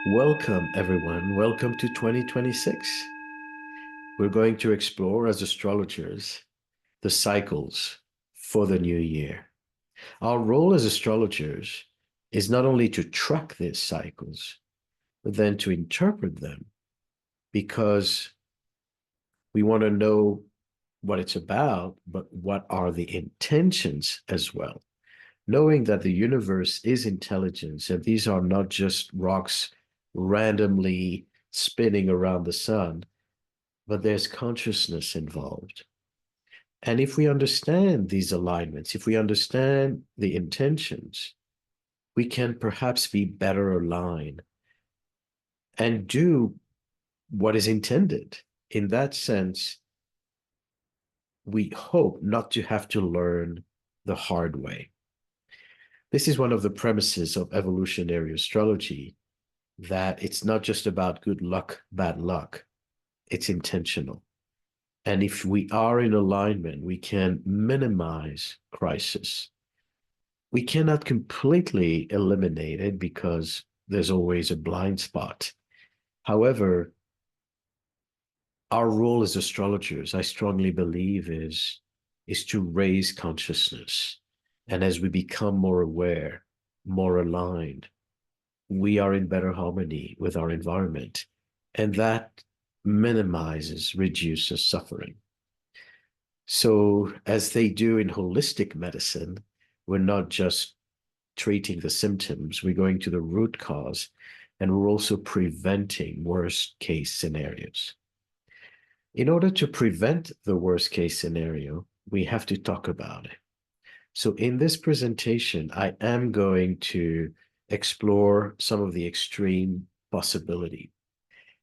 Welcome, everyone. Welcome to 2026. We're going to explore, as astrologers, the cycles for the new year. Our role as astrologers is not only to track these cycles, but then to interpret them because we want to know what it's about, but what are the intentions as well. Knowing that the universe is intelligence and these are not just rocks randomly spinning around the sun, but there's consciousness involved. And if we understand these alignments, if we understand the intentions, we can perhaps be better aligned and do what is intended. In that sense, we hope not to have to learn the hard way. This is one of the premises of evolutionary astrology, that it's not just about good luck, bad luck, it's intentional. And if we are in alignment, we can minimize crisis. We cannot completely eliminate it because there's always a blind spot. However, our role as astrologers, I strongly believe, is to raise consciousness. And as we become more aware, more aligned, we are in better harmony with our environment. And that minimizes, reduces suffering. So, as they do in holistic medicine, we're not just treating the symptoms, we're going to the root cause, and we're also preventing worst case scenarios. In order to prevent the worst case scenario, we have to talk about it. So, in this presentation, I am going to explore some of the extreme possibility.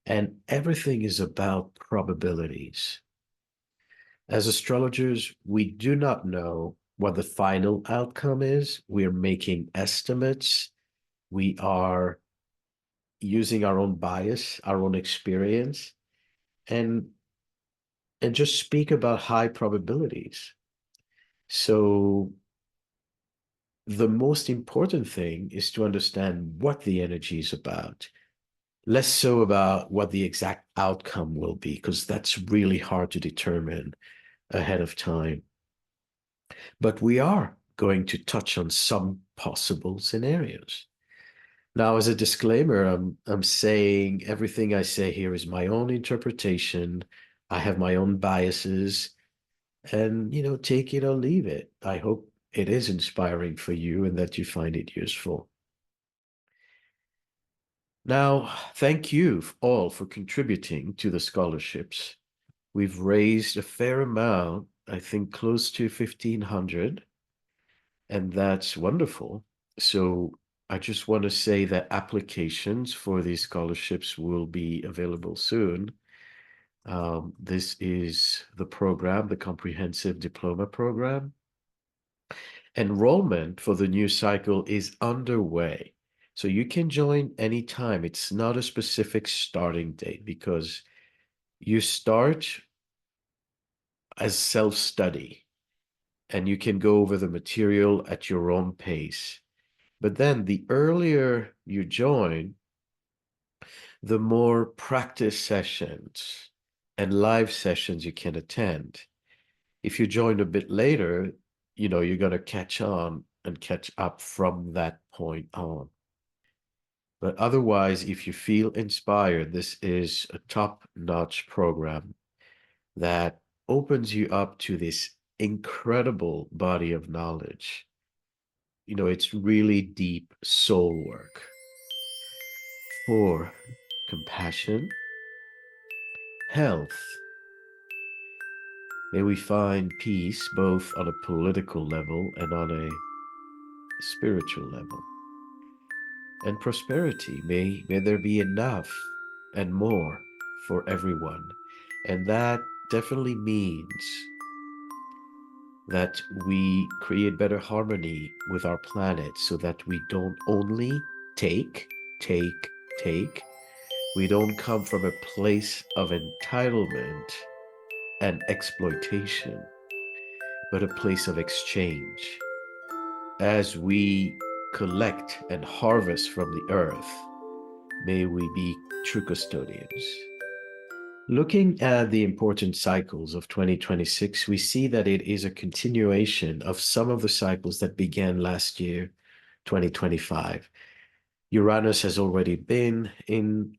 And everything is about probabilities. As astrologers, we do not know what the final outcome is. We're making estimates. We are using our own bias, our own experience, and just speak about high probabilities. So the most important thing is to understand what the energy is about, less so about what the exact outcome will be, because that's really hard to determine ahead of time. But we are going to touch on some possible scenarios. Now, as a disclaimer, I'm saying everything I say here is my own interpretation. I have my own biases, and take it or leave it. I hope it is inspiring for you and that you find it useful. Now, thank you all for contributing to the scholarships. We've raised a fair amount, I think close to 1,500, and that's wonderful. So I just want to say that applications for these scholarships will be available soon. This is the program, the Comprehensive Diploma Program. Enrollment for the new cycle is underway. So you can join anytime. It's not a specific starting date because you start as self-study and you can go over the material at your own pace. But then the earlier you join, the more practice sessions and live sessions you can attend. If you join a bit later, you're going to catch on and catch up from that point on. But otherwise, if you feel inspired, this is a top-notch program that opens you up to this incredible body of knowledge. It's really deep soul work. For compassion, health. May we find peace both on a political level and on a spiritual level. And prosperity, may there be enough and more for everyone. And that definitely means that we create better harmony with our planet so that we don't only take, take, take. We don't come from a place of entitlement and exploitation, but a place of exchange. As we collect and harvest from the earth, May we be true custodians. Looking at the important cycles of 2026, we see that it is a continuation of some of the cycles that began last year, 2025. Uranus has already been in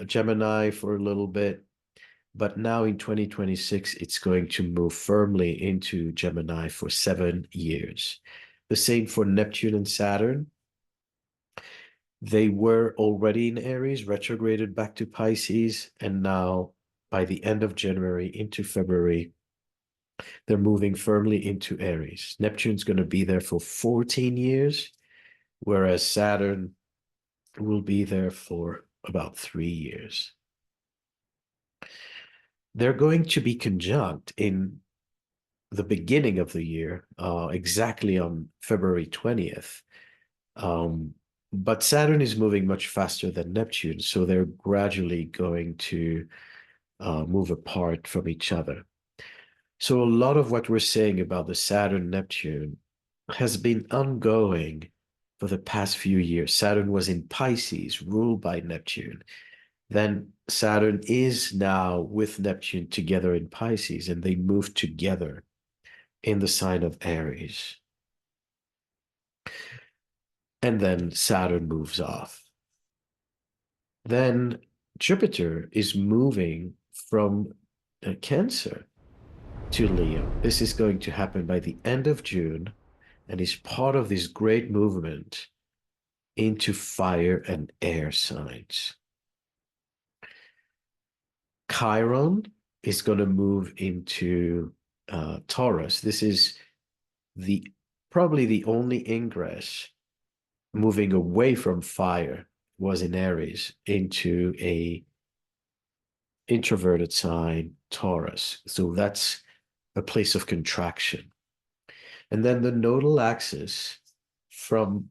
Gemini for a little bit, but now in 2026, it's going to move firmly into Gemini for 7 years. The same for Neptune and Saturn. They were already in Aries, retrograded back to Pisces, and now by the end of January into February, they're moving firmly into Aries. Neptune's going to be there for 14 years, whereas Saturn will be there for about 3 years. They're going to be conjunct in the beginning of the year, exactly on February 20th. But Saturn is moving much faster than Neptune, so they're gradually going to move apart from each other. So a lot of what we're saying about the Saturn-Neptune has been ongoing for the past few years. Saturn was in Pisces, ruled by Neptune. Then Saturn is now with Neptune together in Pisces, and they move together in the sign of Aries. And then Saturn moves off. Then Jupiter is moving from Cancer to Leo. This is going to happen by the end of June and is part of this great movement into fire and air signs. Chiron is going to move into Taurus. This is probably the only ingress moving away from fire was in Aries into a introverted sign, Taurus. So that's a place of contraction. And then the nodal axis from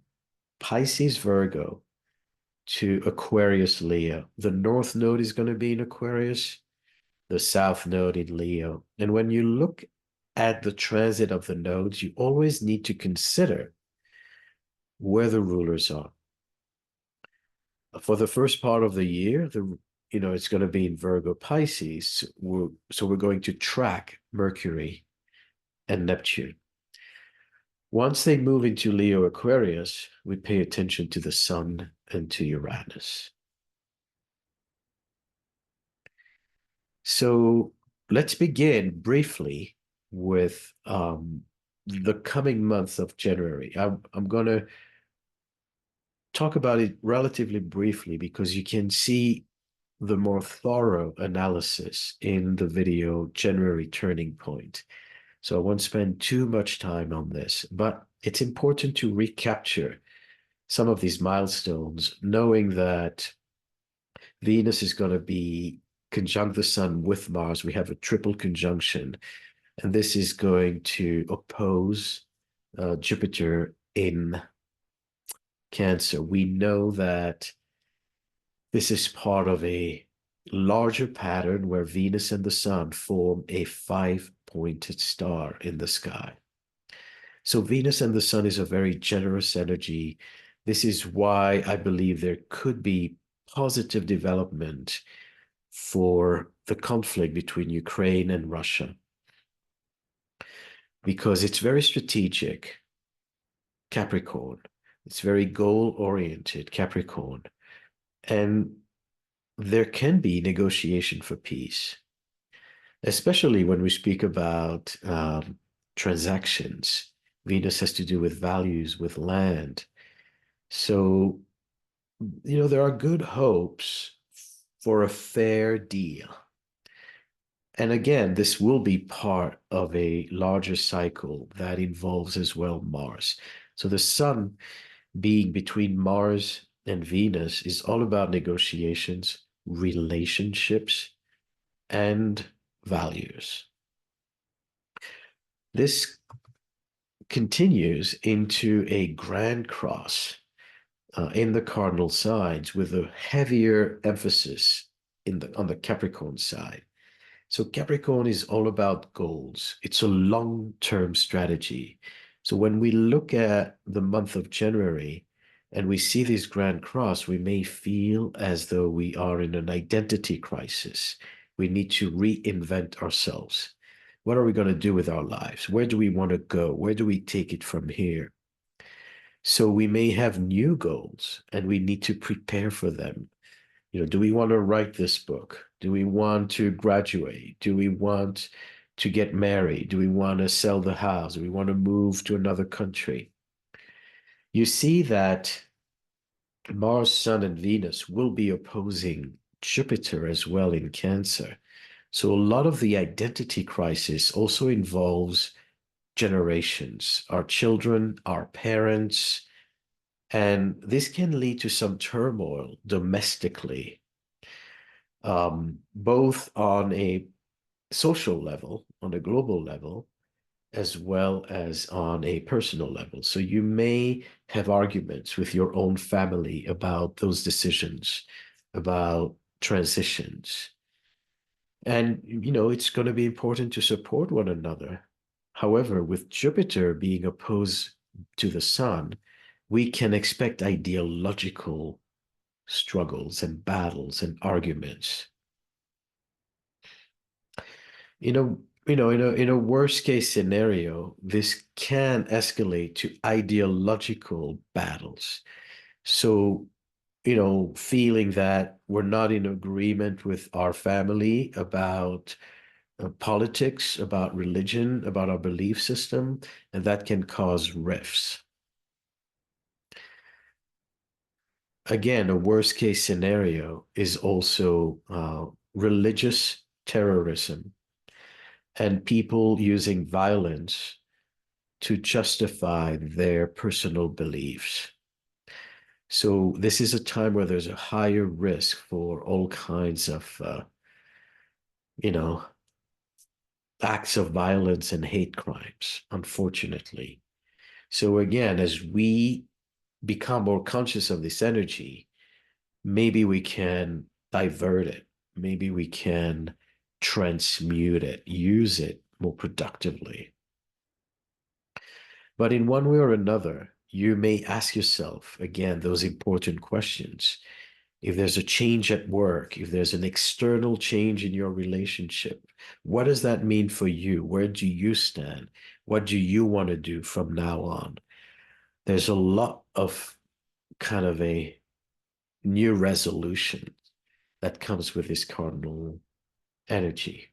Pisces, Virgo to Aquarius, Leo. The north node is going to be in Aquarius, the south node in Leo. And when you look at the transit of the nodes, you always need to consider where the rulers are. For the first part of the year, it's going to be in Virgo, Pisces. So we're going to track Mercury and Neptune. Once they move into Leo, Aquarius, we pay attention to the Sun and to Uranus. So let's begin briefly with the coming month of January. I'm going to talk about it relatively briefly because you can see the more thorough analysis in the video January Turning Point. So I won't spend too much time on this, but it's important to recapture some of these milestones, knowing that Venus is going to be conjunct the Sun with Mars. We have a triple conjunction, and this is going to oppose Jupiter in Cancer. We know that this is part of a larger pattern where Venus and the Sun form a five-pointed star in the sky. So Venus and the Sun is a very generous energy. This is why I believe there could be positive development for the conflict between Ukraine and Russia, because it's very strategic, Capricorn. It's very goal-oriented, Capricorn. And there can be negotiation for peace, especially when we speak about transactions. Venus has to do with values, with land. So, there are good hopes for a fair deal. And again, this will be part of a larger cycle that involves as well Mars. So the Sun being between Mars and Venus is all about negotiations, relationships, and values. This continues into a grand cross in the cardinal signs with a heavier emphasis on the Capricorn side. So Capricorn is all about goals. It's a long-term strategy. So when we look at the month of January and we see this grand cross, we may feel as though we are in an identity crisis. We need to reinvent ourselves. What are we going to do with our lives? Where do we want to go? Where do we take it from here? So we may have new goals and we need to prepare for them. Do we want to write this book? Do we want to graduate? Do we want to get married? Do we want to sell the house? Do we want to move to another country? You see that Mars, Sun, and Venus will be opposing Jupiter as well in Cancer. So a lot of the identity crisis also involves generations, our children, our parents, and this can lead to some turmoil domestically, both on a social level, on a global level, as well as on a personal level. So you may have arguments with your own family about those decisions, about transitions. And, it's going to be important to support one another. However, with Jupiter being opposed to the Sun, we can expect ideological struggles and battles and arguments. In a worst case scenario, this can escalate to ideological battles. So, feeling that we're not in agreement with our family about politics, about religion, about our belief system, and that can cause rifts. Again, a worst case scenario is also religious terrorism and people using violence to justify their personal beliefs. So this is a time where there's a higher risk for all kinds of, acts of violence and hate crimes, unfortunately. So again, as we become more conscious of this energy, maybe we can divert it. Maybe we can transmute it, use it more productively. But in one way or another, you may ask yourself, again, those important questions. If there's a change at work, if there's an external change in your relationship, what does that mean for you? Where do you stand? What do you want to do from now on? There's a lot of kind of a new resolution that comes with this cardinal energy.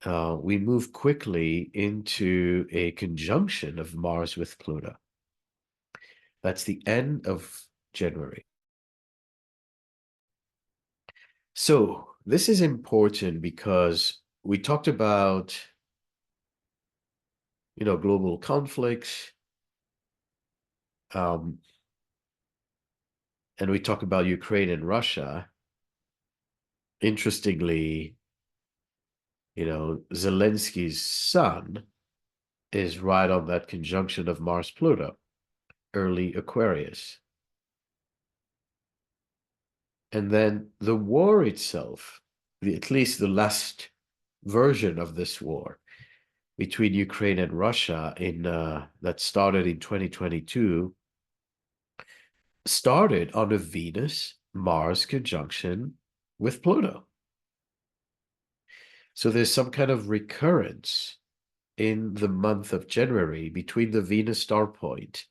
We move quickly into a conjunction of Mars with Pluto. That's the end of January. So this is important because we talked about, global conflicts, and we talk about Ukraine and Russia. Interestingly, Zelensky's sun is right on that conjunction of Mars-Pluto, early Aquarius. And then the war itself, at least the last version of this war between Ukraine and Russia that started in 2022, started on a Venus-Mars conjunction with Pluto. So there's some kind of recurrence in the month of January between the Venus star point,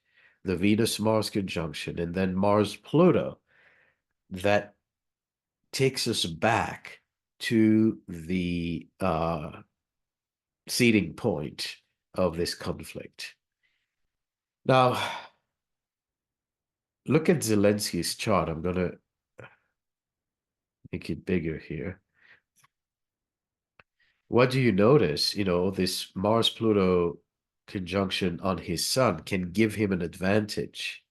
the Venus-Mars conjunction, and then Mars-Pluto that takes us back to the seeding point of this conflict. Now, look at Zelensky's chart. I'm going to make it bigger here. What do you notice? This Mars-Pluto conjunction on his sun can give him an advantage.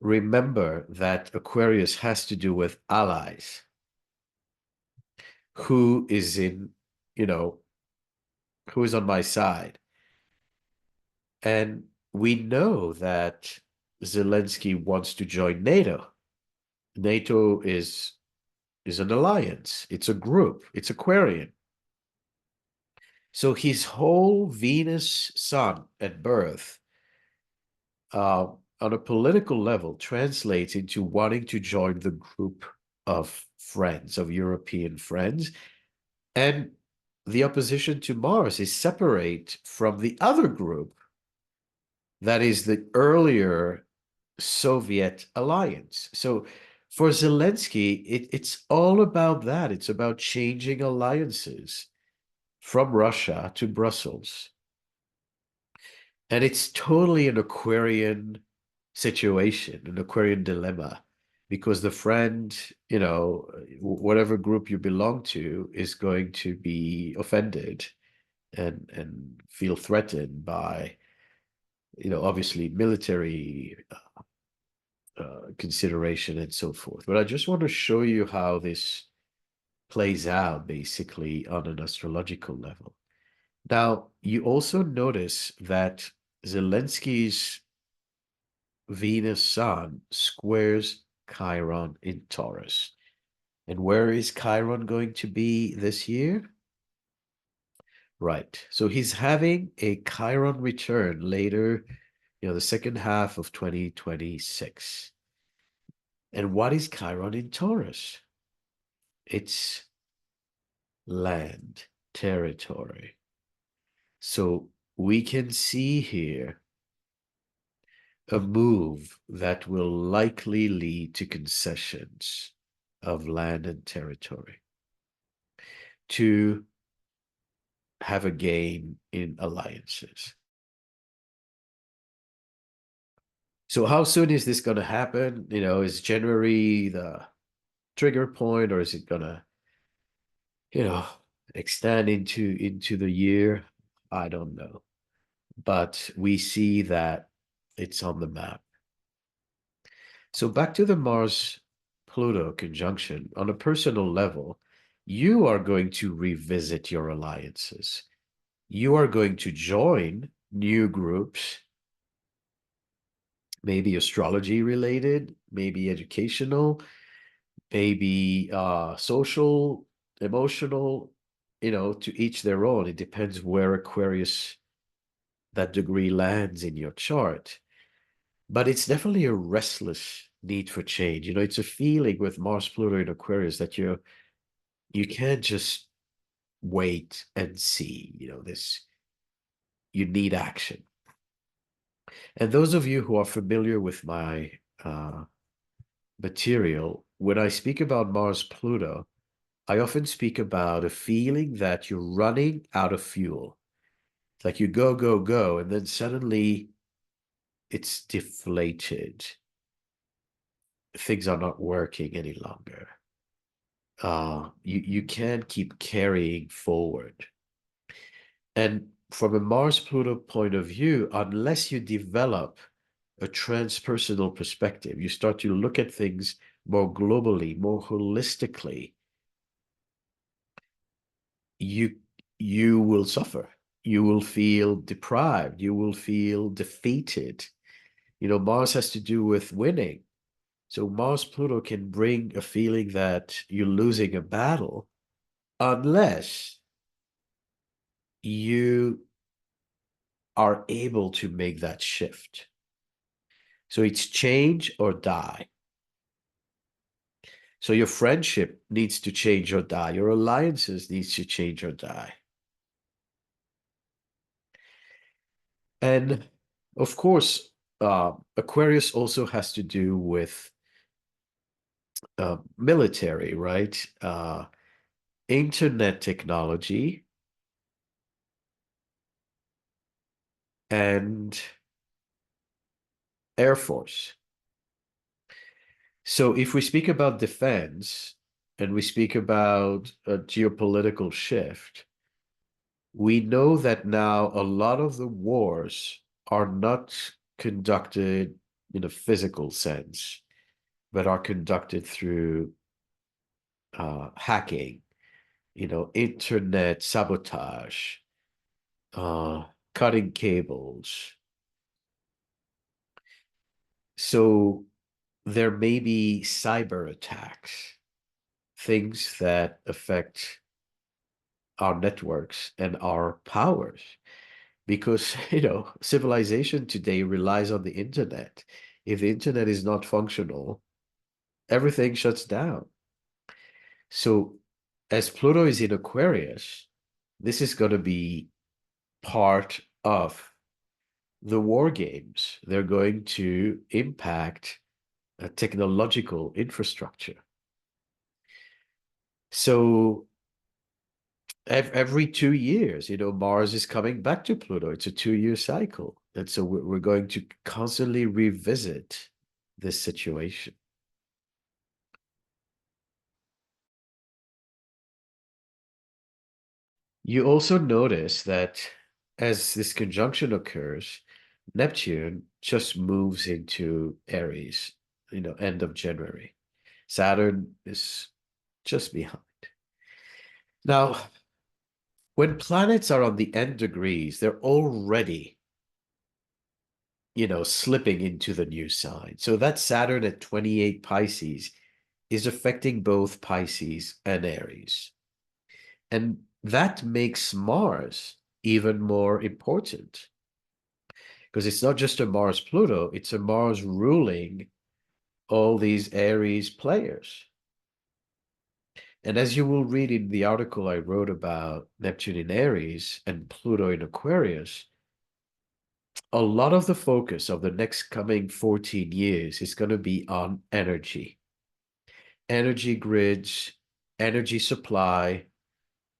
Remember that Aquarius has to do with allies. Who is who is on my side? And we know that Zelensky wants to join NATO. NATO is an alliance. It's a group. It's Aquarian. So his whole Venus sun at birth on a political level translates into wanting to join the group of friends, of European friends. And the opposition to Mars is separate from the other group, that is the earlier Soviet alliance. So for Zelensky, it's all about that. It's about changing alliances from Russia to Brussels. And it's totally an Aquarian situation, an Aquarian dilemma, because the friend, whatever group you belong to, is going to be offended and feel threatened by, obviously military consideration and so forth. But I just want to show you how this plays out basically on an astrological level. Now, you also notice that Zelensky's Venus Sun squares Chiron in Taurus. And where is Chiron going to be this year? Right. So he's having a Chiron return later, the second half of 2026. And what is Chiron in Taurus? It's land, territory. So we can see here a move that will likely lead to concessions of land and territory to have a gain in alliances. So how soon is this going to happen? Is January the trigger point, or is it going to, extend into the year? I don't know. But we see that it's on the map. So back to the Mars-Pluto conjunction. On a personal level, you are going to revisit your alliances. You are going to join new groups, maybe astrology related, maybe educational, maybe social, emotional, to each their own. It depends where Aquarius, that degree, lands in your chart. But it's definitely a restless need for change. It's a feeling with Mars, Pluto, and Aquarius that you can't just wait and see. You need action. And those of you who are familiar with my material, when I speak about Mars, Pluto, I often speak about a feeling that you're running out of fuel. It's like you go, go, go, and then suddenly it's deflated. Things are not working any longer. You can't keep carrying forward. And from a Mars Pluto point of view, unless you develop a transpersonal perspective, you start to look at things more globally, more holistically, you will suffer. You will feel deprived. You will feel defeated. Mars has to do with winning. So Mars Pluto can bring a feeling that you're losing a battle unless you are able to make that shift. So it's change or die. So your friendship needs to change or die. Your alliances needs to change or die. And of course, Aquarius also has to do with military, right? Internet technology and Air Force. So if we speak about defense and we speak about a geopolitical shift, we know that now a lot of the wars are not conducted in a physical sense, but are conducted through hacking, internet sabotage, uh, cutting cables. So there may be cyber attacks, things that affect our networks and our powers. because, you know, civilization today relies on the internet. If the internet is not functional, everything shuts down. So as Pluto is in Aquarius, this is going to be part of the war games. They're going to impact a technological infrastructure. So every 2 years, you know, Mars is coming back to Pluto. It's a 2-year cycle. And so we're going to constantly revisit this situation. You also notice that as this conjunction occurs, Neptune just moves into Aries, you know, end of January. Saturn is just behind. Now, when planets are on the end degrees, they're already, you know, slipping into the new sign. So that Saturn at 28 Pisces is affecting both Pisces and Aries. And that makes Mars even more important because it's not just a Mars Pluto, it's a Mars ruling all these Aries players. And as you will read in the article I wrote about Neptune in Aries and Pluto in Aquarius, a lot of the focus of the next coming 14 years is going to be on energy grids, energy supply.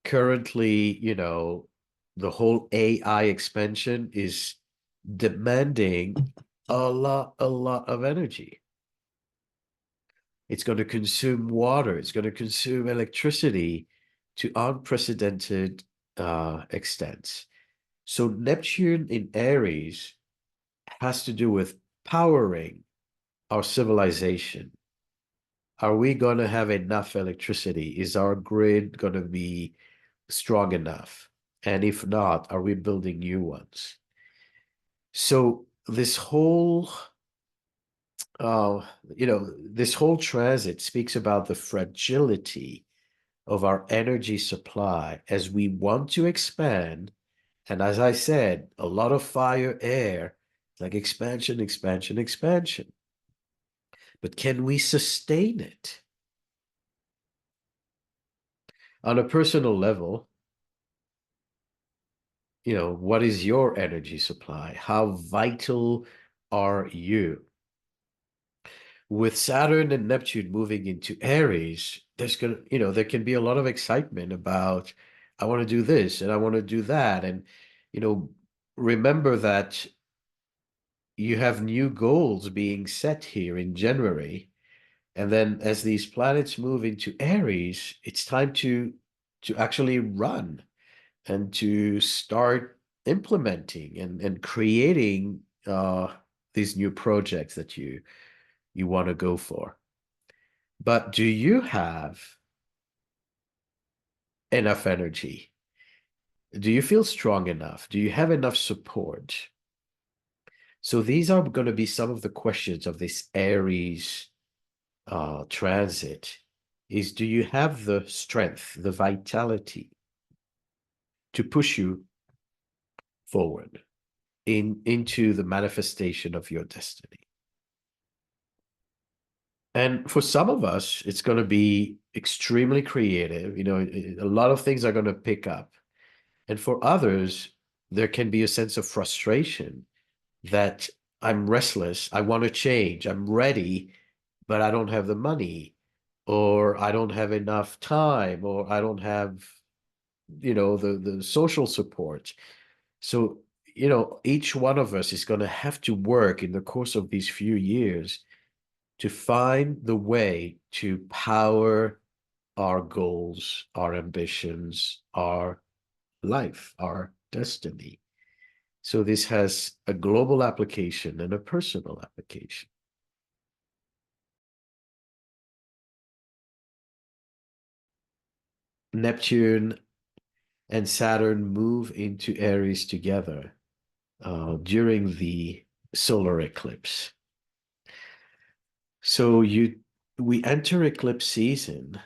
Currently, you know, the whole AI expansion is demanding a lot of energy. It's going to consume water. It's going to consume electricity to unprecedented extents. So Neptune in Aries has to do with powering our civilization. Are we going to have enough electricity? Is our grid going to be strong enough? And if not, are we building new ones? So this whole uh, this whole transit speaks about the fragility of our energy supply as we want to expand. And as I said, a lot of fire, air, like expansion, expansion, expansion. But can we sustain it? On a personal level, you know, what is your energy supply? How vital are you? With Saturn and Neptune moving into Aries, there's gonna, you know, there can be a lot of excitement about, I want to do this and I want to do that. And, you know, remember that you have new goals being set here in January. And then as these planets move into Aries, it's time to actually run and to start implementing and creating these new projects that you want to go for. But do you have enough energy? Do you feel strong enough? Do you have enough support? So these are going to be some of the questions of this Aries transit is, do you have the strength, the vitality to push you forward into the manifestation of your destiny? And for some of us, it's going to be extremely creative. You know, a lot of things are going to pick up. And for others, there can be a sense of frustration that I'm restless, I want to change, I'm ready, but I don't have the money, or I don't have enough time, or I don't have, you know, the social support. So, you know, each one of us is going to have to work in the course of these few years to find the way to power our goals, our ambitions, our life, our destiny. So this has a global application and a personal application. Neptune and Saturn move into Aries together during the solar eclipse. So we enter eclipse season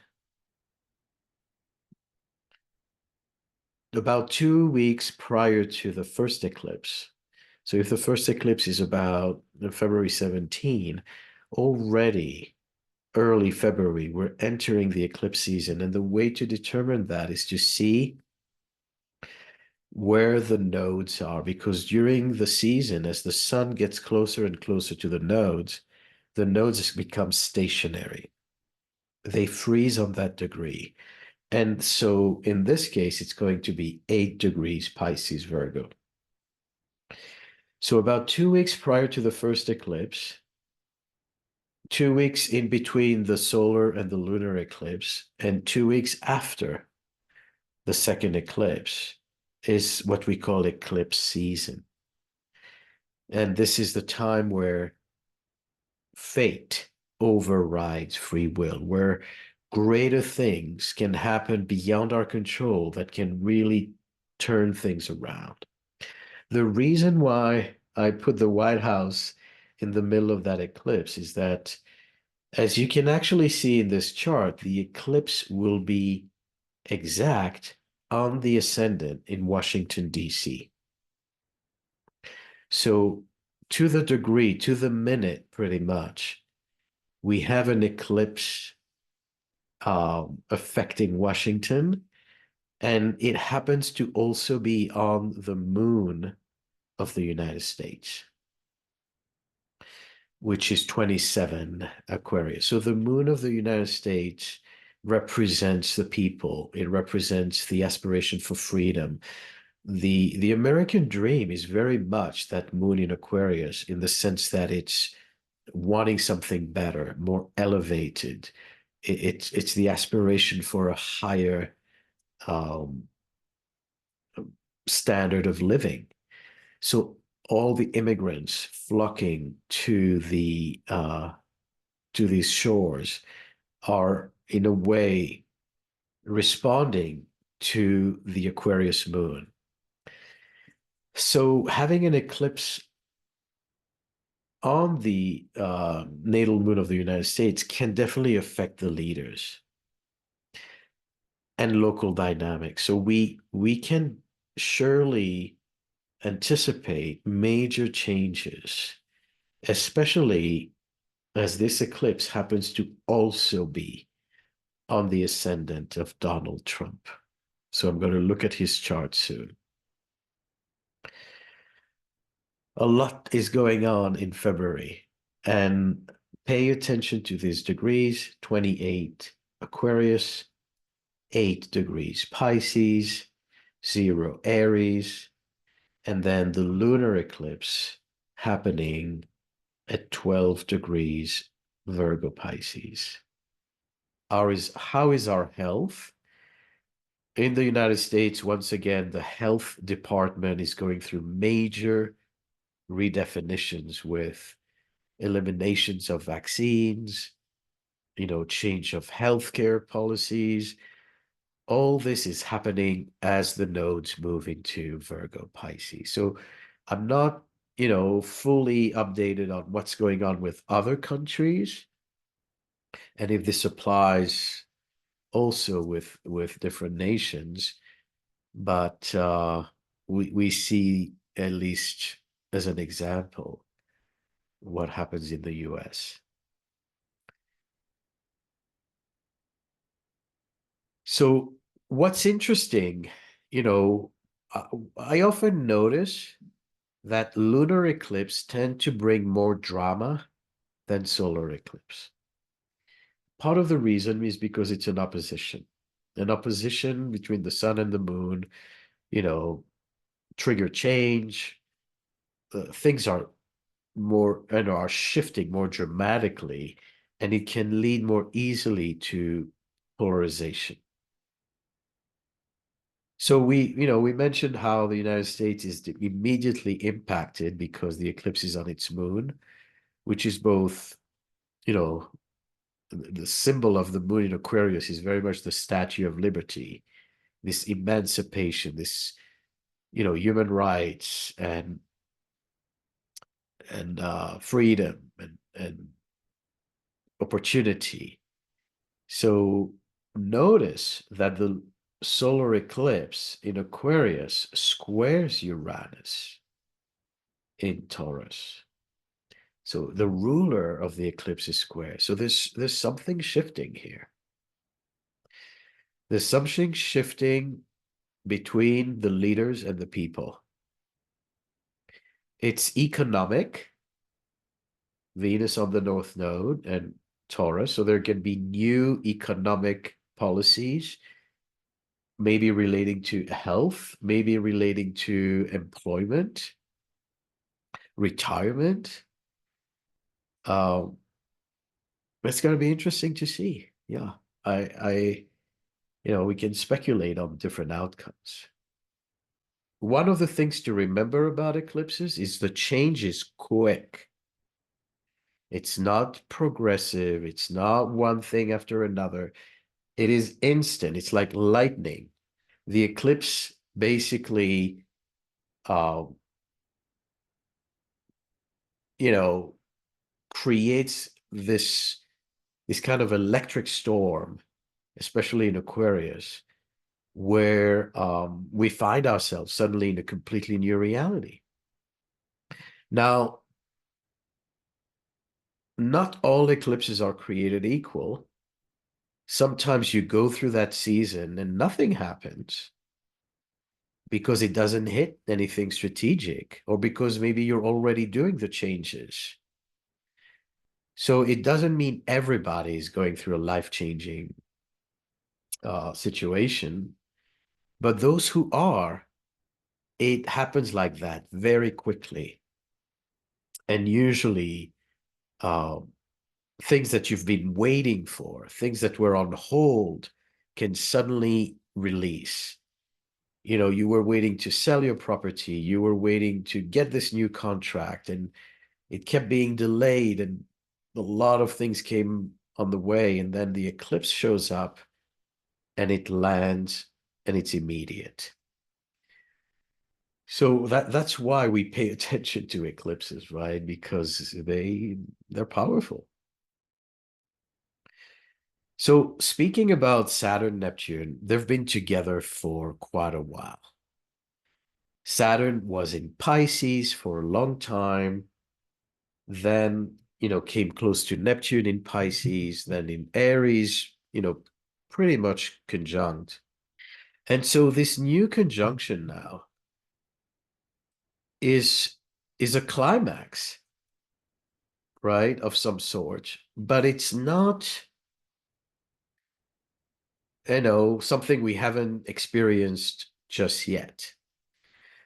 about 2 weeks prior to the first eclipse. So if the first eclipse is about February 17, already early February, we're entering the eclipse season. And the way to determine that is to see where the nodes are, because during the season, as the sun gets closer and closer to the nodes become stationary. They freeze on that degree. And so in this case, it's going to be 8 degrees Pisces Virgo. So about 2 weeks prior to the first eclipse, 2 weeks in between the solar and the lunar eclipse, and 2 weeks after the second eclipse is what we call eclipse season. And this is the time where fate overrides free will, where greater things can happen beyond our control that can really turn things around. The reason why I put the White House in the middle of that eclipse is that, as you can actually see in this chart, the eclipse will be exact on the ascendant in Washington, D.C. So, to the degree, to the minute, pretty much, we have an eclipse affecting Washington, and it happens to also be on the moon of the United States, which is 27 Aquarius. So the moon of the United States represents the people. It represents the aspiration for freedom. The American dream is very much that moon in Aquarius, in the sense that it's wanting something better, more elevated. It's the aspiration for a higher um, standard of living. So all the immigrants flocking to these shores are in a way responding to the Aquarius moon. So having an eclipse on the natal moon of the United States can definitely affect the leaders and local dynamics. So we can surely anticipate major changes, especially as this eclipse happens to also be on the ascendant of Donald Trump. So I'm going to look at his chart soon. A lot is going on in February, and pay attention to these degrees: 28 Aquarius, 8 degrees Pisces, 0 Aries, and then the lunar eclipse happening at 12 degrees Virgo Pisces. How is our health? In the United States, once again, the health department is going through major redefinitions with eliminations of vaccines, change of healthcare policies. All this is happening as the nodes move into Virgo Pisces. So I'm not, fully updated on what's going on with other countries, and if this applies also with different nations, but we see, at least as an example, what happens in the US. So what's interesting, you know, I, I often notice that lunar eclipse tend to bring more drama than solar eclipse. Part of the reason is because it's an opposition between the sun and the moon, you know, trigger change. Things are more and are shifting more dramatically, and it can lead more easily to polarization. So we mentioned how the United States is immediately impacted because the eclipse is on its moon, which is both, you know, the symbol of the moon in Aquarius is very much the Statue of Liberty, this emancipation, this, human rights and freedom and opportunity. So notice that solar eclipse in Aquarius squares Uranus in Taurus. So the ruler of the eclipse is square. So there's something shifting here. There's something shifting between the leaders and the people. It's economic, Venus on the North Node and Taurus. So there can be new economic policies, maybe relating to health, maybe relating to employment, retirement. Um, it's going to be interesting to see. Yeah, I, we can speculate on different outcomes. One of the things to remember about eclipses is the change is quick. It's not progressive. It's not one thing after another. It is instant. It's like lightning. The eclipse basically, uh, you know, creates this kind of electric storm, especially in Aquarius, where we find ourselves suddenly in a completely new reality. Now, not all eclipses are created equal. Sometimes you go through that season and nothing happens because it doesn't hit anything strategic, or because maybe you're already doing the changes. So it doesn't mean everybody is going through a life-changing situation, but those who are, it happens like that very quickly. And usually, uh, things that you've been waiting for, things that were on hold, can suddenly release. You were waiting to sell your property, you were waiting to get this new contract, and it kept being delayed, and a lot of things came on the way, and then the eclipse shows up and it lands and it's immediate. So that's why we pay attention to eclipses, right? Because they're powerful. So speaking about Saturn, Neptune, they've been together for quite a while. Saturn was in Pisces for a long time, then, came close to Neptune in Pisces, then in Aries, pretty much conjunct. And so this new conjunction now is is a climax, right, of some sort, but it's not, something we haven't experienced just yet.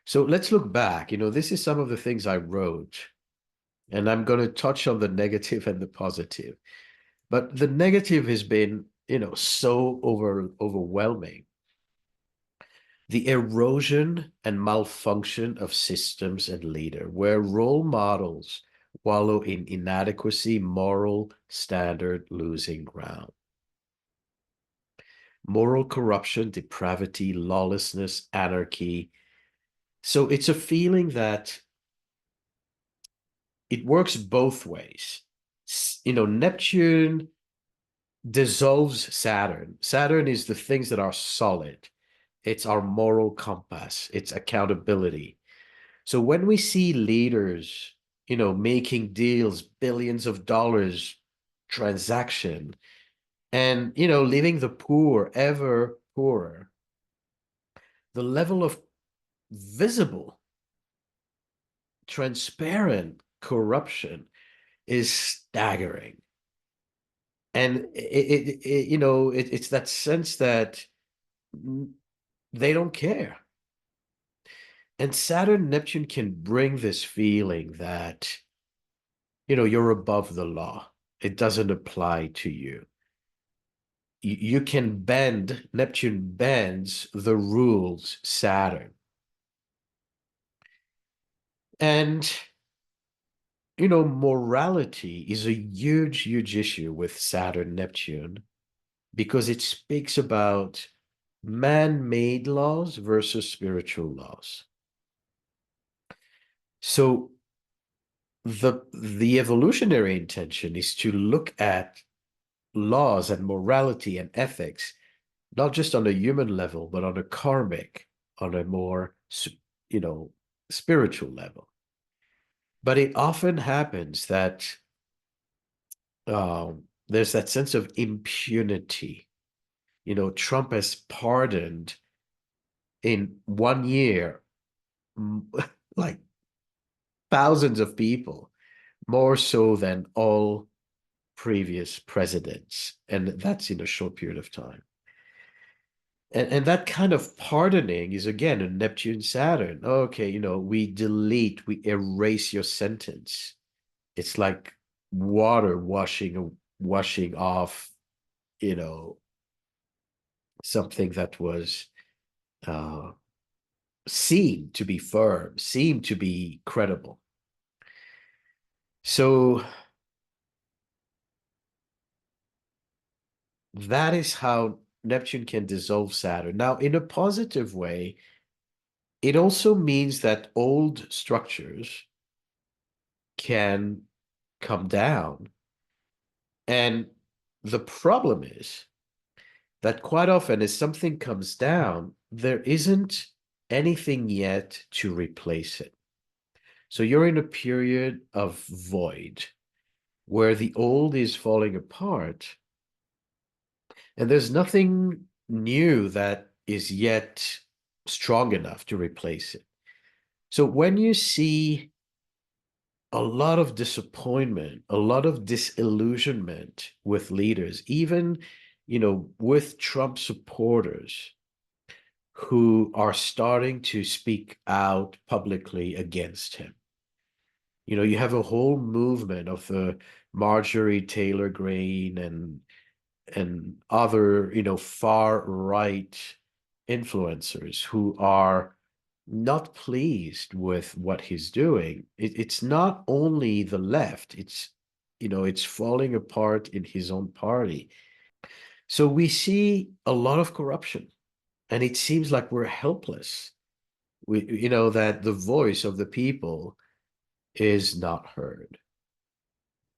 So let's look back. This is some of the things I wrote, and I'm going to touch on the negative and the positive. But the negative has been, so overwhelming. The erosion and malfunction of systems and leader, where role models wallow in inadequacy, moral standard losing ground. Moral corruption, depravity, lawlessness, anarchy. So it's a feeling that it works both ways. Neptune dissolves Saturn. Saturn is the things that are solid. It's our moral compass. It's accountability. So when we see leaders, making deals, billions of dollars transaction, and, leaving the poor ever poorer, the level of visible, transparent corruption is staggering. And it's that sense that they don't care. And Saturn, Neptune can bring this feeling that, you're above the law. It doesn't apply to you. You can bend, Neptune bends the rules, Saturn. And, morality is a huge, huge issue with Saturn, Neptune, because it speaks about man-made laws versus spiritual laws. So the evolutionary intention is to look at laws and morality and ethics not just on a human level, but on a karmic, on a more, you know, spiritual level. But it often happens that there's that sense of impunity. You know, Trump has pardoned in 1 year like thousands of people, more so than all previous presidents. And that's in a short period of time. And that kind of pardoning is again a Neptune Saturn. Okay, you know, we delete, we erase your sentence. It's like water washing off, you know, something that was uh seemed to be firm, seemed to be credible. So that is how Neptune can dissolve Saturn. Now, in a positive way, it also means that old structures can come down. And the problem is that quite often, as something comes down, there isn't anything yet to replace it. So you're in a period of void where the old is falling apart, and there's nothing new that is yet strong enough to replace it. So when you see a lot of disappointment, a lot of disillusionment with leaders, even, you know, with Trump supporters who are starting to speak out publicly against him. You know, you have a whole movement of the Marjorie Taylor Greene and other, you know, far right influencers who are not pleased with what he's doing. It's not only the left, it's, you know, it's falling apart in his own party. So we see a lot of corruption, and it seems like we're helpless. We, you know, that the voice of the people is not heard.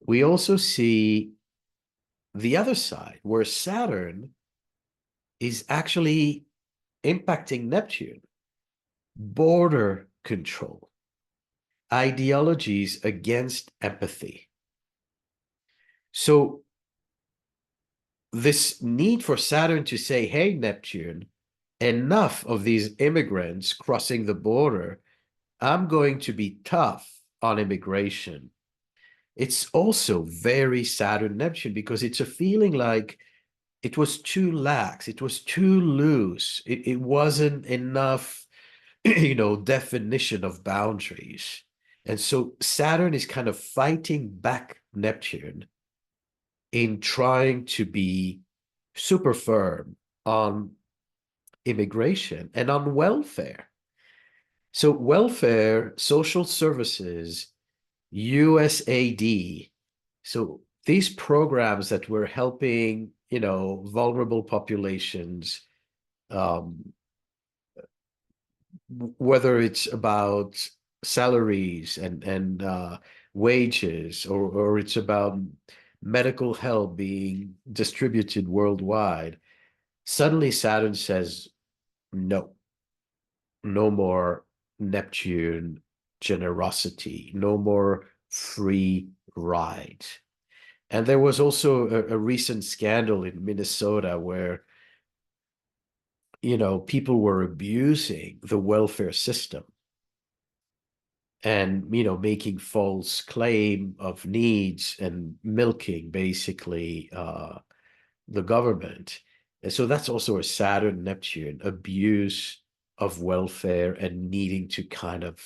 We also see the other side where Saturn is actually impacting Neptune, border control, ideologies against empathy. So this need for Saturn to say, hey, Neptune, enough of these immigrants crossing the border. I'm going to be tough on immigration. It's also very Saturn Neptune because it's a feeling like it was too lax, it was too loose, it wasn't enough, you know, definition of boundaries. And so Saturn is kind of fighting back Neptune in trying to be super firm on immigration and on welfare. So welfare, social services, USAID. So these programs that were helping, you know, vulnerable populations, um, whether it's about salaries and wages, or it's about medical help being distributed worldwide, suddenly Saturn says, no, no more Neptune generosity, no more free ride. And there was also a recent scandal in Minnesota where, you know, people were abusing the welfare system and, you know, making false claim of needs and milking basically the government. And so that's also a Saturn Neptune abuse of welfare and needing to kind of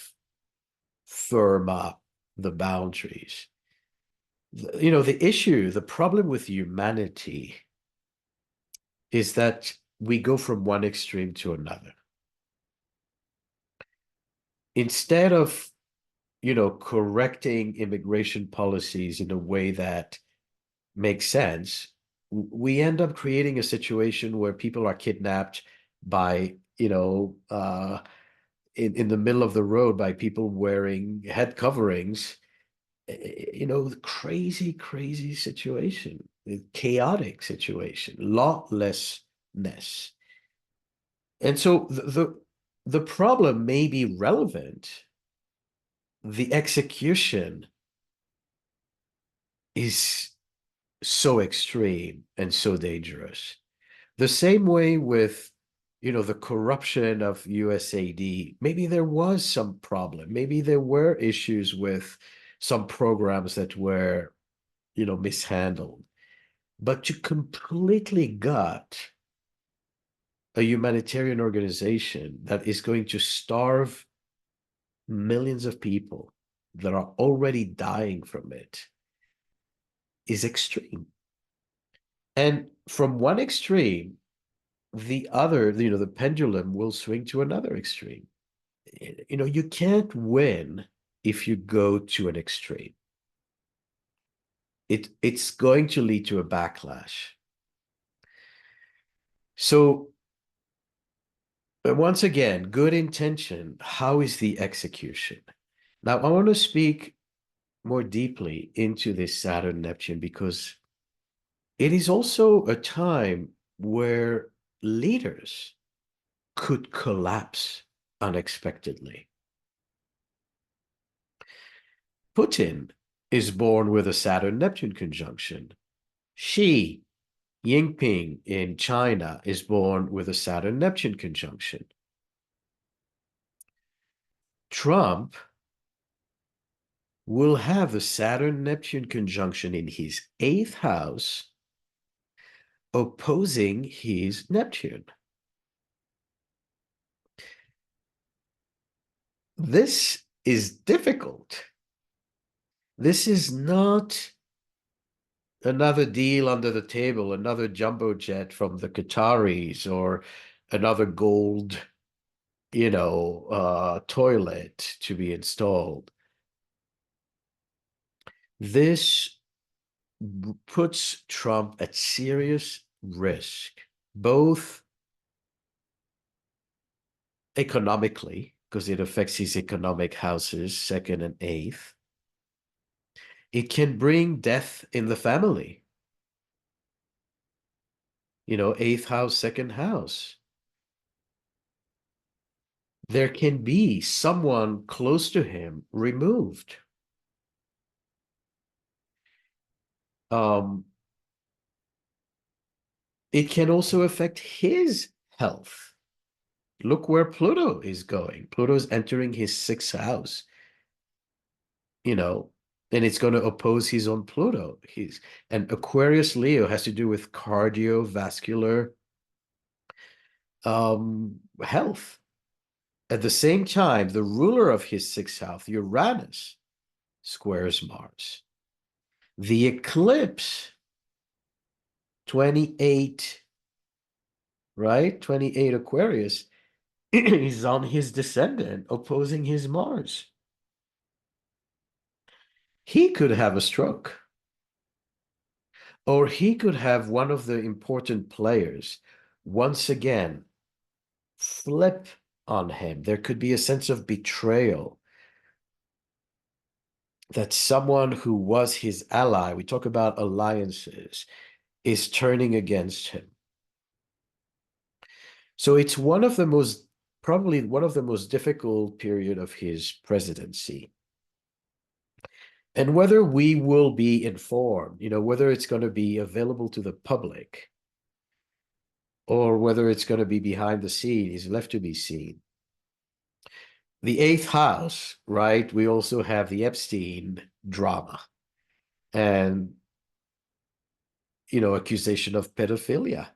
firm up the boundaries. You know, the issue, the problem with humanity is that we go from one extreme to another. Instead of, you know, correcting immigration policies in a way that makes sense, we end up creating a situation where people are kidnapped by, you know, in the middle of the road by people wearing head coverings. You know, crazy, crazy situation, chaotic situation, lawless And so the problem may be relevant. The execution is so extreme and so dangerous. The same way with, the corruption of USAID. Maybe there was some problem. Maybe there were issues with some programs that were, mishandled. But to completely gut a humanitarian organization that is going to starve millions of people that are already dying from it is extreme. And from one extreme, the other, the pendulum will swing to another extreme. You can't win if you go to an extreme. It's going to lead to a backlash. So once again, good intention. How is the execution? Now, I want to speak more deeply into this Saturn Neptune because it is also a time where leaders could collapse unexpectedly. Putin is born with a Saturn Neptune conjunction. Xi Jinping in China is born with a Saturn Neptune conjunction. Trump will have a Saturn Neptune conjunction in his 8th house opposing his Neptune. This is difficult. This is not another deal under the table, another jumbo jet from the Qataris or another gold, toilet to be installed. This puts Trump at serious risk, both economically, because it affects his economic houses, 2nd and 8th. It can bring death in the family. 8th house, 2nd house. There can be someone close to him removed. It can also affect his health. Look where Pluto is going. Pluto is entering his 6th house, and it's going to oppose his own Pluto. And Aquarius Leo has to do with cardiovascular health. At the same time, the ruler of his 6th house, Uranus, squares Mars. The eclipse, 28, right? 28 Aquarius is on his descendant, opposing his Mars. He could have a stroke. Or he could have one of the important players once again flip on him. There could be a sense of betrayal that someone who was his ally, we talk about alliances, is turning against him. So it's probably one of the most difficult period of his presidency. And whether we will be informed, whether it's going to be available to the public or whether it's going to be behind the scene is left to be seen. The 8th house, right? We also have the Epstein drama and, accusation of pedophilia.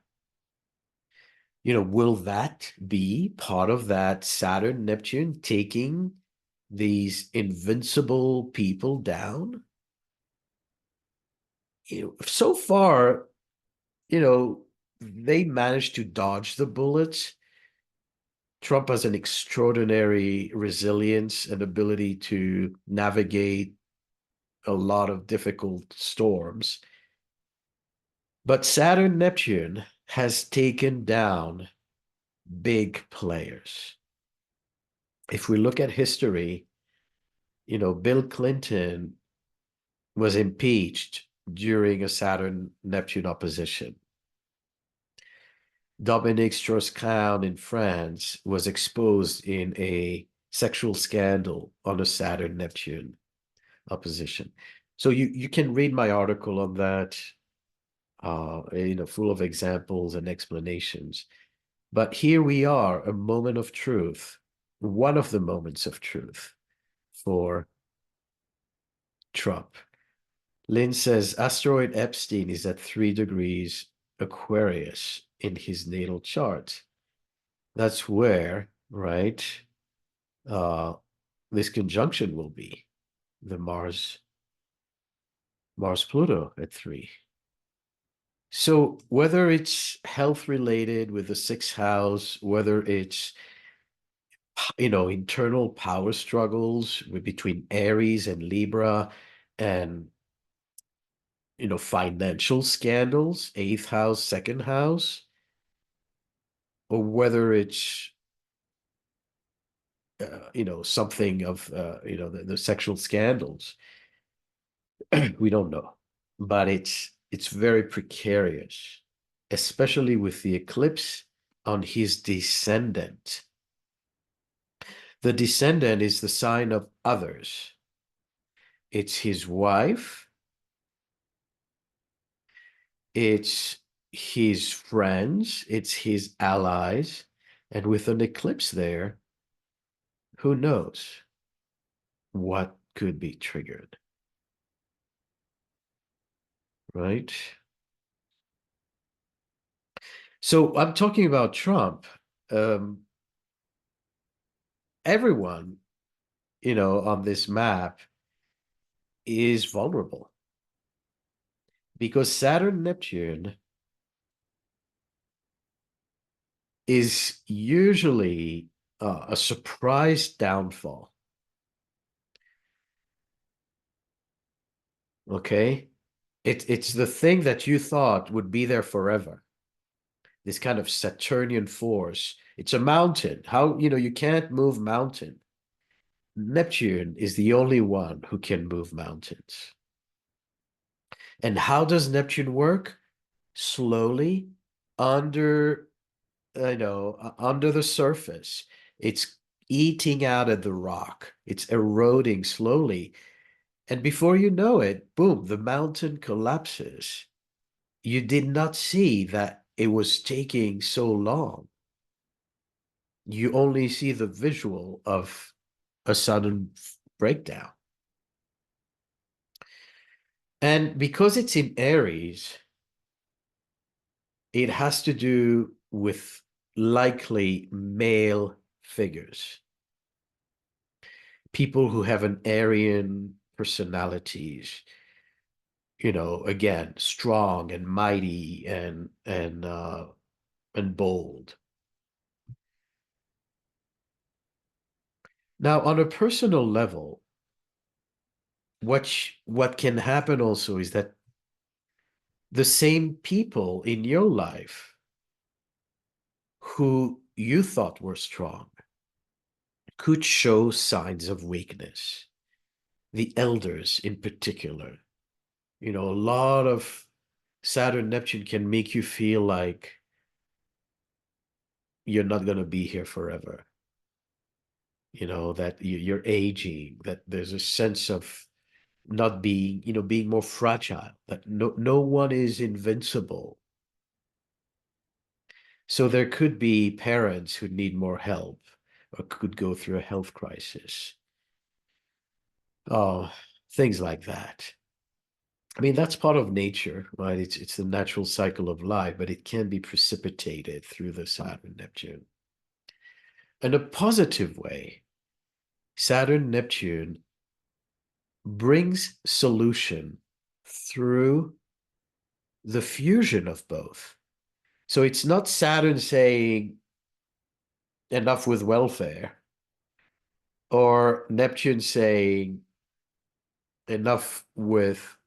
Will that be part of that Saturn, Neptune taking these invincible people down? So far, they managed to dodge the bullets. Trump has an extraordinary resilience and ability to navigate a lot of difficult storms. But Saturn, Neptune has taken down big players. If we look at history, Bill Clinton was impeached during a Saturn-Neptune opposition. Dominique Strauss-Kahn in France was exposed in a sexual scandal on a Saturn-Neptune opposition. So you can read my article on that, full of examples and explanations. But here we are, a moment of truth, one of the moments of truth for Trump. Lynn says asteroid Epstein is at 3 degrees Aquarius in his natal chart. That's where, right, uh, this conjunction will be, the Mars-Pluto at 3. So whether it's health related with the sixth house, whether it's internal power struggles between Aries and Libra, and financial scandals, eighth house, second house, or whether it's something of the sexual scandals, we don't know, but it's very precarious, especially with the eclipse on his descendant. The descendant is the sign of others. It's his wife, it's his friends, it's his allies, and with an eclipse there, who knows what could be triggered, right? So I'm talking about Trump. Um, Everyone, on this map is vulnerable because Saturn Neptune is usually a surprise downfall. Okay? It's the thing that you thought would be there forever. This kind of Saturnian force. It's a mountain. How, you can't move mountain. Neptune is the only one who can move mountains. And how does Neptune work? Slowly, under, under the surface. It's eating out at the rock. It's eroding slowly. And before you know it, boom, the mountain collapses. You did not see that it was taking so long. You only see the visual of a sudden breakdown. And because it's in Aries, it has to do with likely male figures, people who have an Aryan personalities, again, strong and mighty and bold. Now, on a personal level, what can happen also is that the same people in your life who you thought were strong could show signs of weakness. The elders in particular. A lot of Saturn Neptune can make you feel like you're not going to be here forever. That you're aging, that there's a sense of not being, being more fragile, that no one is invincible. So there could be parents who need more help or could go through a health crisis. Oh, things like that. I mean, that's part of nature, right? It's the natural cycle of life, but it can be precipitated through the Saturn Neptune. In a positive way, Saturn Neptune brings solution through the fusion of both. So it's not Saturn saying enough with welfare, or Neptune saying enough with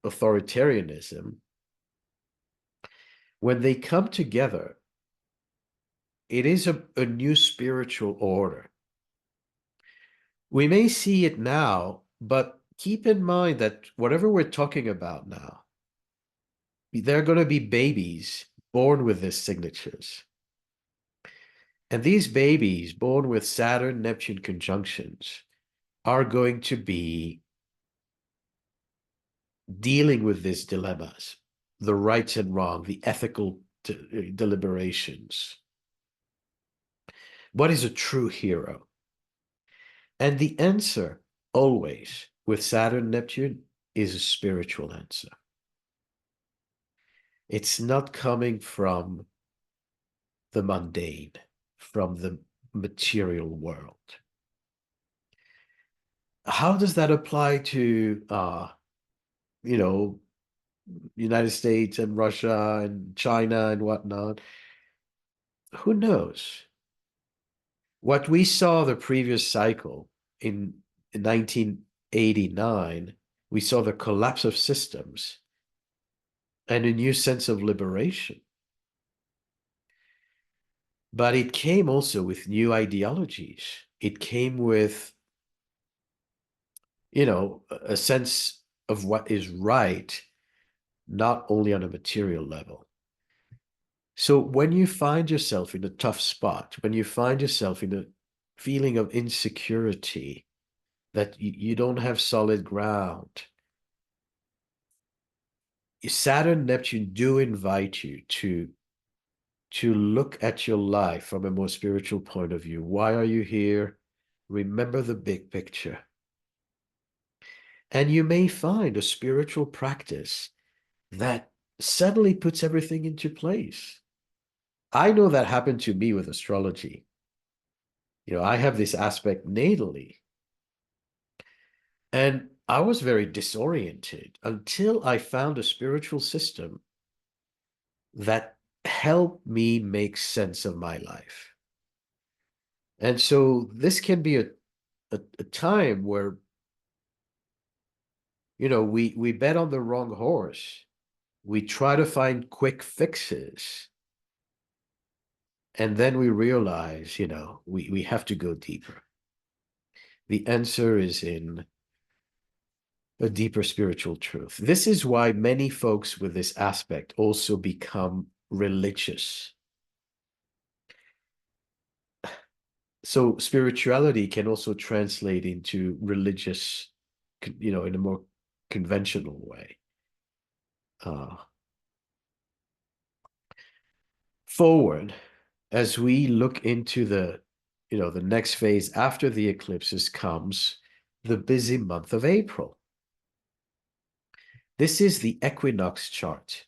authoritarianism. When they come together, it is a new spiritual order. We may see it now, but keep in mind that whatever we're talking about now, they're going to be babies born with these signatures. And these babies born with Saturn, Neptune conjunctions are going to be dealing with these dilemmas, the right and wrong, the ethical deliberations. What is a true hero? And the answer, always, with Saturn, Neptune, is a spiritual answer. It's not coming from the mundane, from the material world. How does that apply to, you know, United States and Russia and China and whatnot? Who knows? What we saw the previous cycle in 1989, we saw the collapse of systems and a new sense of liberation. But it came also with new ideologies. It came with, a sense of what is right, not only on a material level. So when you find yourself in a tough spot, when you find yourself in a feeling of insecurity, that you don't have solid ground, Saturn, Neptune do invite you to look at your life from a more spiritual point of view. Why are you here? Remember the big picture. And you may find a spiritual practice that suddenly puts everything into place. I know that happened to me with astrology. I have this aspect natally. And I was very disoriented until I found a spiritual system that helped me make sense of my life. And so this can be a time where, we bet on the wrong horse. We try to find quick fixes. And then we realize, we have to go deeper. The answer is in a deeper spiritual truth. This is why many folks with this aspect also become religious. So spirituality can also translate into religious, in a more conventional way. Forward, as we look into the next phase after the eclipses comes the busy month of April. This is the equinox chart.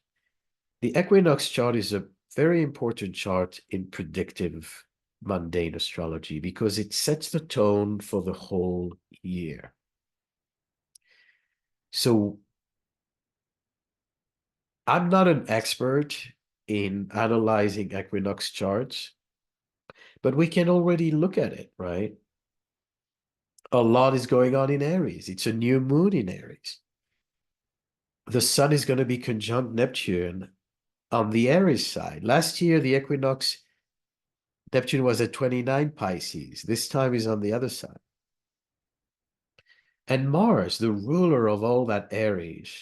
The equinox chart is a very important chart in predictive mundane astrology because it sets the tone for the whole year. So I'm not an expert in analyzing equinox charts, but we can already look at it, right? A lot is going on in Aries. It's a new moon in Aries. The sun is going to be conjunct Neptune on the Aries side. Last year, the equinox, Neptune was at 29 Pisces. This time is on the other side. And Mars, the ruler of all that Aries,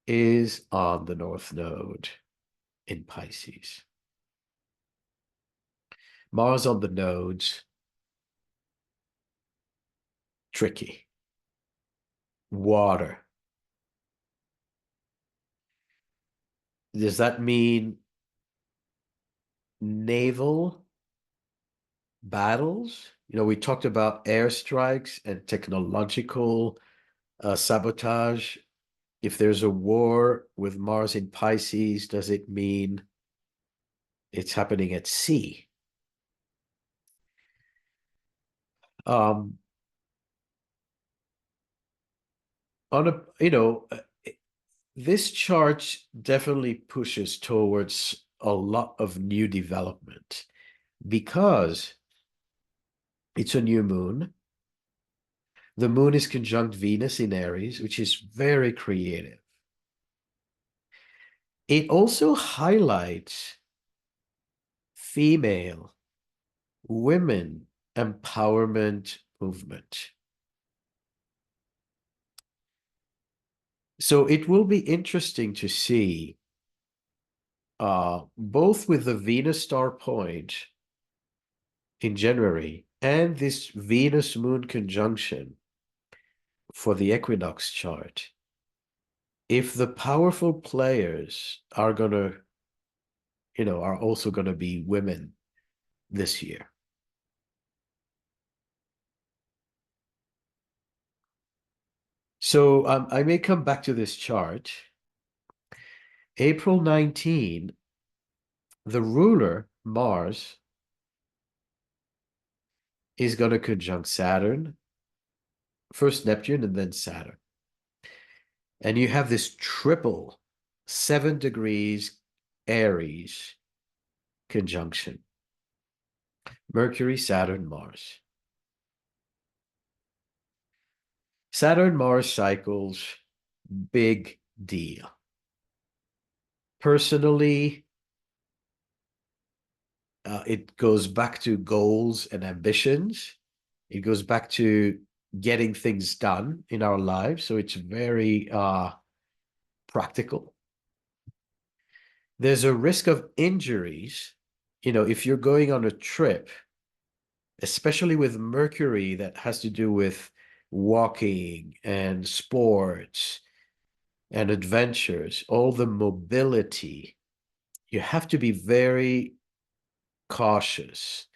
is on the North Node in Pisces. Mars on the nodes, tricky. Water. Does that mean naval battles? We talked about airstrikes and technological sabotage. If there's a war with Mars in Pisces, does it mean it's happening at sea? On this chart definitely pushes towards a lot of new development because it's a new moon. The moon is conjunct Venus in Aries, which is very creative. It also highlights female, women empowerment movement. So it will be interesting to see both with the Venus star point in January and this Venus Moon conjunction for the equinox chart, if the powerful players are gonna, are also gonna be women this year. So I may come back to this chart. April 19, the ruler, Mars, is going to conjunct Saturn, first Neptune and then Saturn. And you have this triple 7 degrees Aries conjunction. Mercury, Saturn, Mars. Saturn, Mars cycles, big deal. Personally, it goes back to goals and ambitions. It goes back to getting things done in our lives. So it's very practical. There's a risk of injuries. If you're going on a trip, especially with Mercury, that has to do with walking and sports and adventures, all the mobility, you have to be very cautious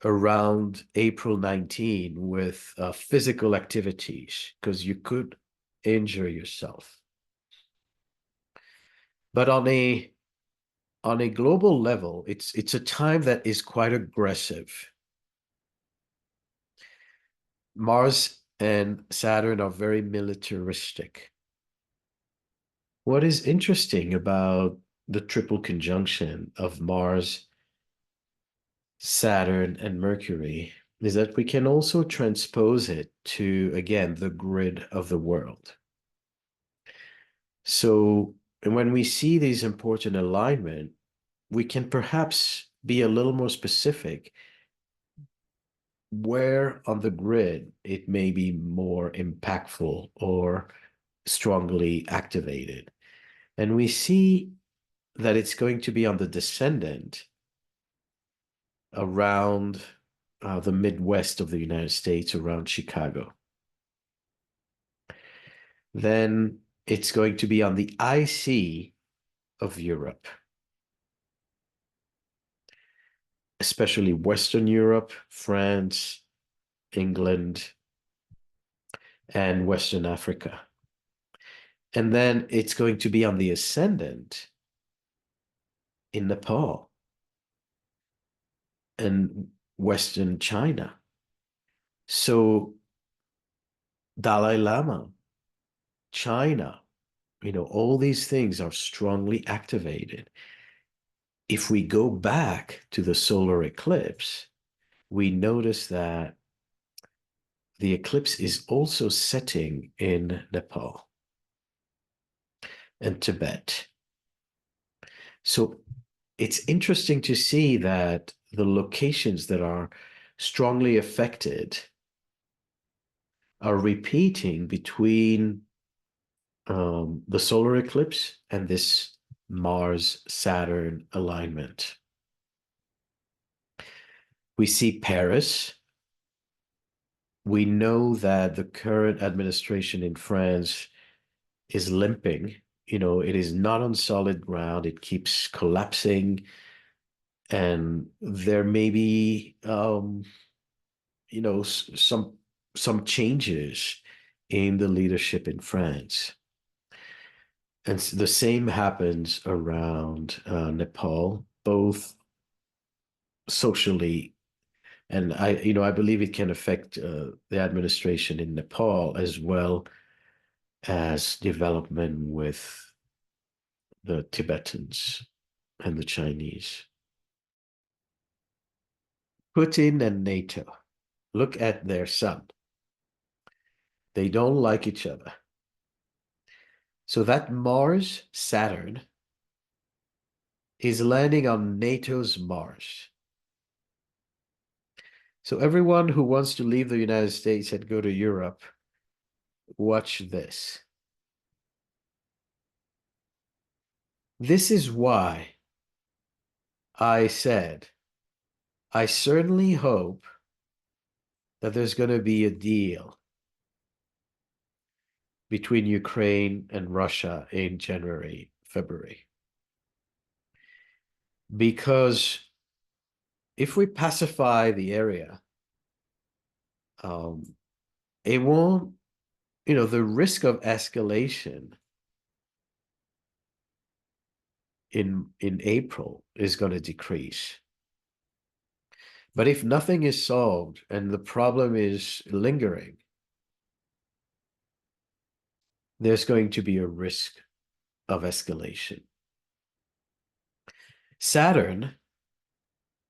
around April 19 with physical activities because you could injure yourself. But on a global level, it's a time that is quite aggressive. Mars and Saturn are very militaristic. What is interesting about the triple conjunction of Mars, Saturn, and Mercury is that we can also transpose it to, again, the grid of the world. So when we see these important alignment, we can perhaps be a little more specific where on the grid it may be more impactful or strongly activated. And we see that it's going to be on the descendant around the Midwest of the United States, around Chicago. Then it's going to be on the IC of Europe, especially Western Europe, France, England, and Western Africa. And then it's going to be on the ascendant in Nepal and Western China. So Dalai Lama, China, all these things are strongly activated. If we go back to the solar eclipse, we notice that the eclipse is also setting in Nepal and Tibet. So it's interesting to see that the locations that are strongly affected are repeating between the solar eclipse and this Mars-Saturn alignment. We see Paris. We know that the current administration in France is limping. It is not on solid ground. It keeps collapsing. And there may be, some changes in the leadership in France. And the same happens around Nepal, both socially, and I believe it can affect the administration in Nepal as well as development with the Tibetans and the Chinese. Putin and NATO, look at their sun. They don't like each other. So that Mars, Saturn, is landing on NATO's Mars. So everyone who wants to leave the United States and go to Europe, watch this. This is why I said, I certainly hope that there's going to be a deal between Ukraine and Russia in January, February. Because if we pacify the area, it won't, the risk of escalation in April is going to decrease. But if nothing is solved and the problem is lingering, there's going to be a risk of escalation. Saturn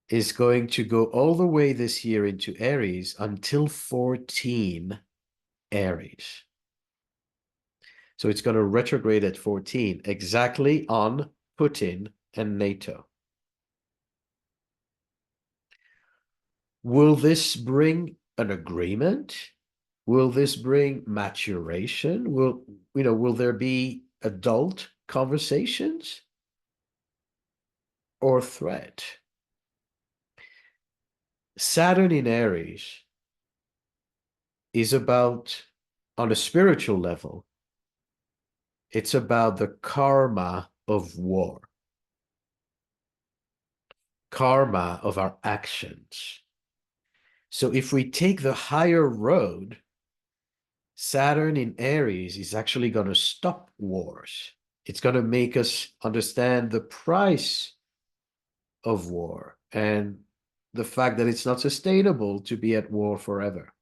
is going to go all the way this year into Aries until 14 Aries. So it's going to retrograde at 14, exactly on Putin and NATO. Will this bring an agreement? Will this bring maturation? Will there be adult conversations or threat? Saturn in Aries is about, on a spiritual level, it's about the karma of war, karma of our actions. So if we take the higher road, Saturn in Aries is actually going to stop wars. It's going to make us understand the price of war and the fact that it's not sustainable to be at war forever.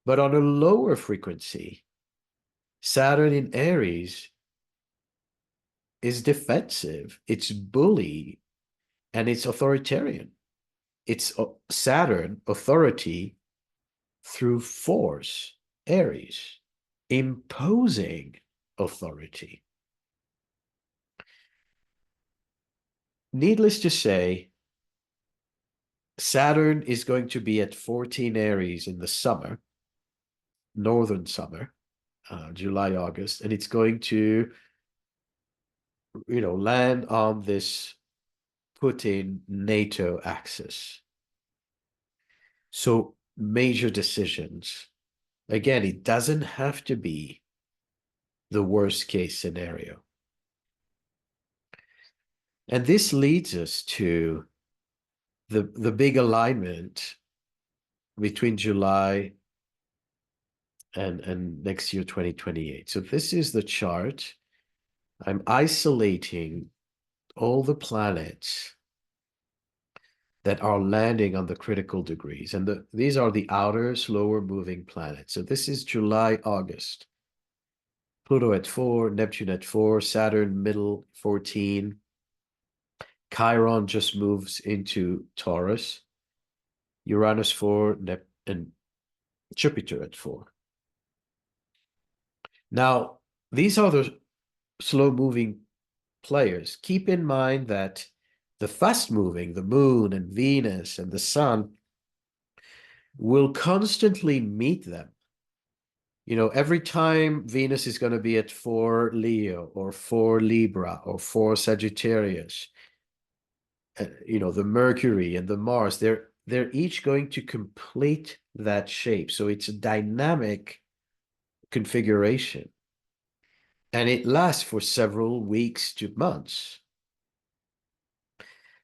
But on a lower frequency, Saturn in Aries is defensive, it's bully, and it's authoritarian. It's Saturn, authority through force, Aries, imposing authority. Needless to say, Saturn is going to be at 14 Aries in the summer, northern summer, July, August, and it's going to, land on this Putin NATO axis. So major decisions. Again, it doesn't have to be the worst case scenario. And this leads us to the big alignment between July and next year, 2028. So this is the chart. I'm isolating all the planets that are landing on the critical degrees. And these are the outer, slower moving planets. So this is July, August. Pluto at 4, Neptune at 4, Saturn middle 14. Chiron just moves into Taurus. Uranus 4, and Jupiter at 4. Now, these are the slow-moving players. Keep in mind that the fast-moving, the moon and Venus and the sun, will constantly meet them. Every time Venus is going to be at 4 Leo or 4 Libra or 4 Sagittarius, the Mercury and the Mars, they're each going to complete that shape. So it's a dynamic configuration. And it lasts for several weeks to months.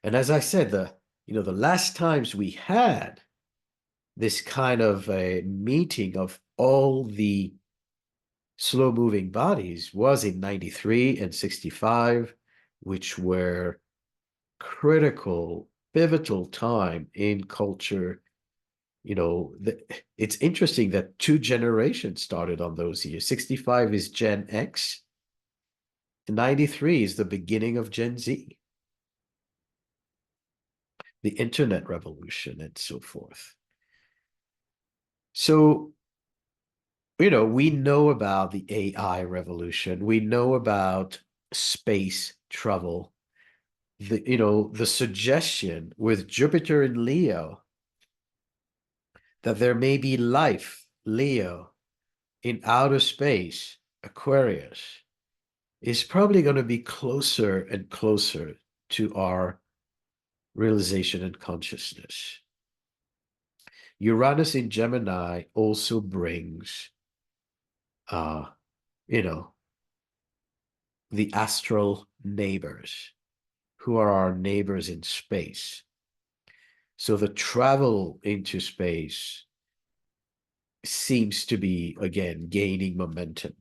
And as I said, the last times we had this kind of a meeting of all the slow-moving bodies was in 93 and 65, which were critical, pivotal time in culture. It's interesting that 2 generations started on those years. 65 is Gen X, and 93 is the beginning of Gen Z, the internet revolution, and so forth. So, we know about the AI revolution. We know about space travel. The suggestion with Jupiter in Leo that there may be life, Leo, in outer space, Aquarius, is probably going to be closer and closer to our realization and consciousness. Uranus in Gemini also brings, you know, the astral neighbors, who are our neighbors in space. So the travel into space seems to be, again, gaining momentum.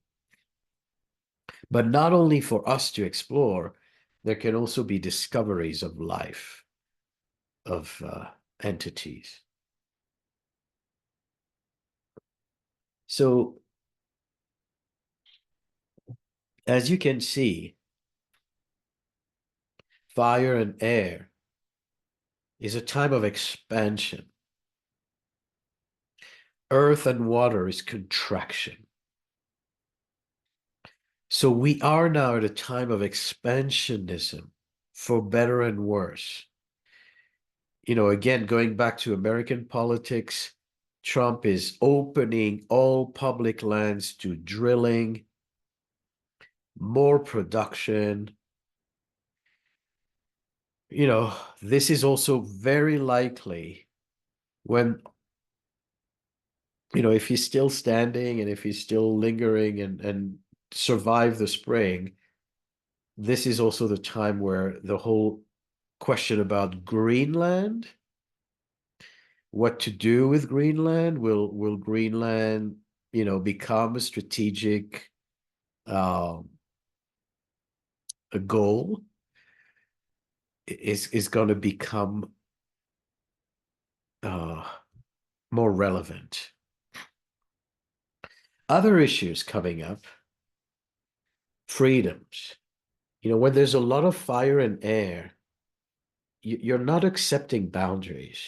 But not only for us to explore, there can also be discoveries of life, of entities. So, as you can see, fire and air is a time of expansion. Earth and water is contraction. So we are now at a time of expansionism, for better and worse. You know, again, going back to American politics, Trump is opening all public lands to drilling, more production. You know, this is also very likely when, you know, if he's still standing and if he's still lingering and survive the spring, this is also the time where the whole question about Greenland, what to do with Greenland, will Greenland, you know, become a strategic a goal, is going to become more relevant. Other issues coming up, freedoms. You know, when there's a lot of fire and air, you're not accepting boundaries.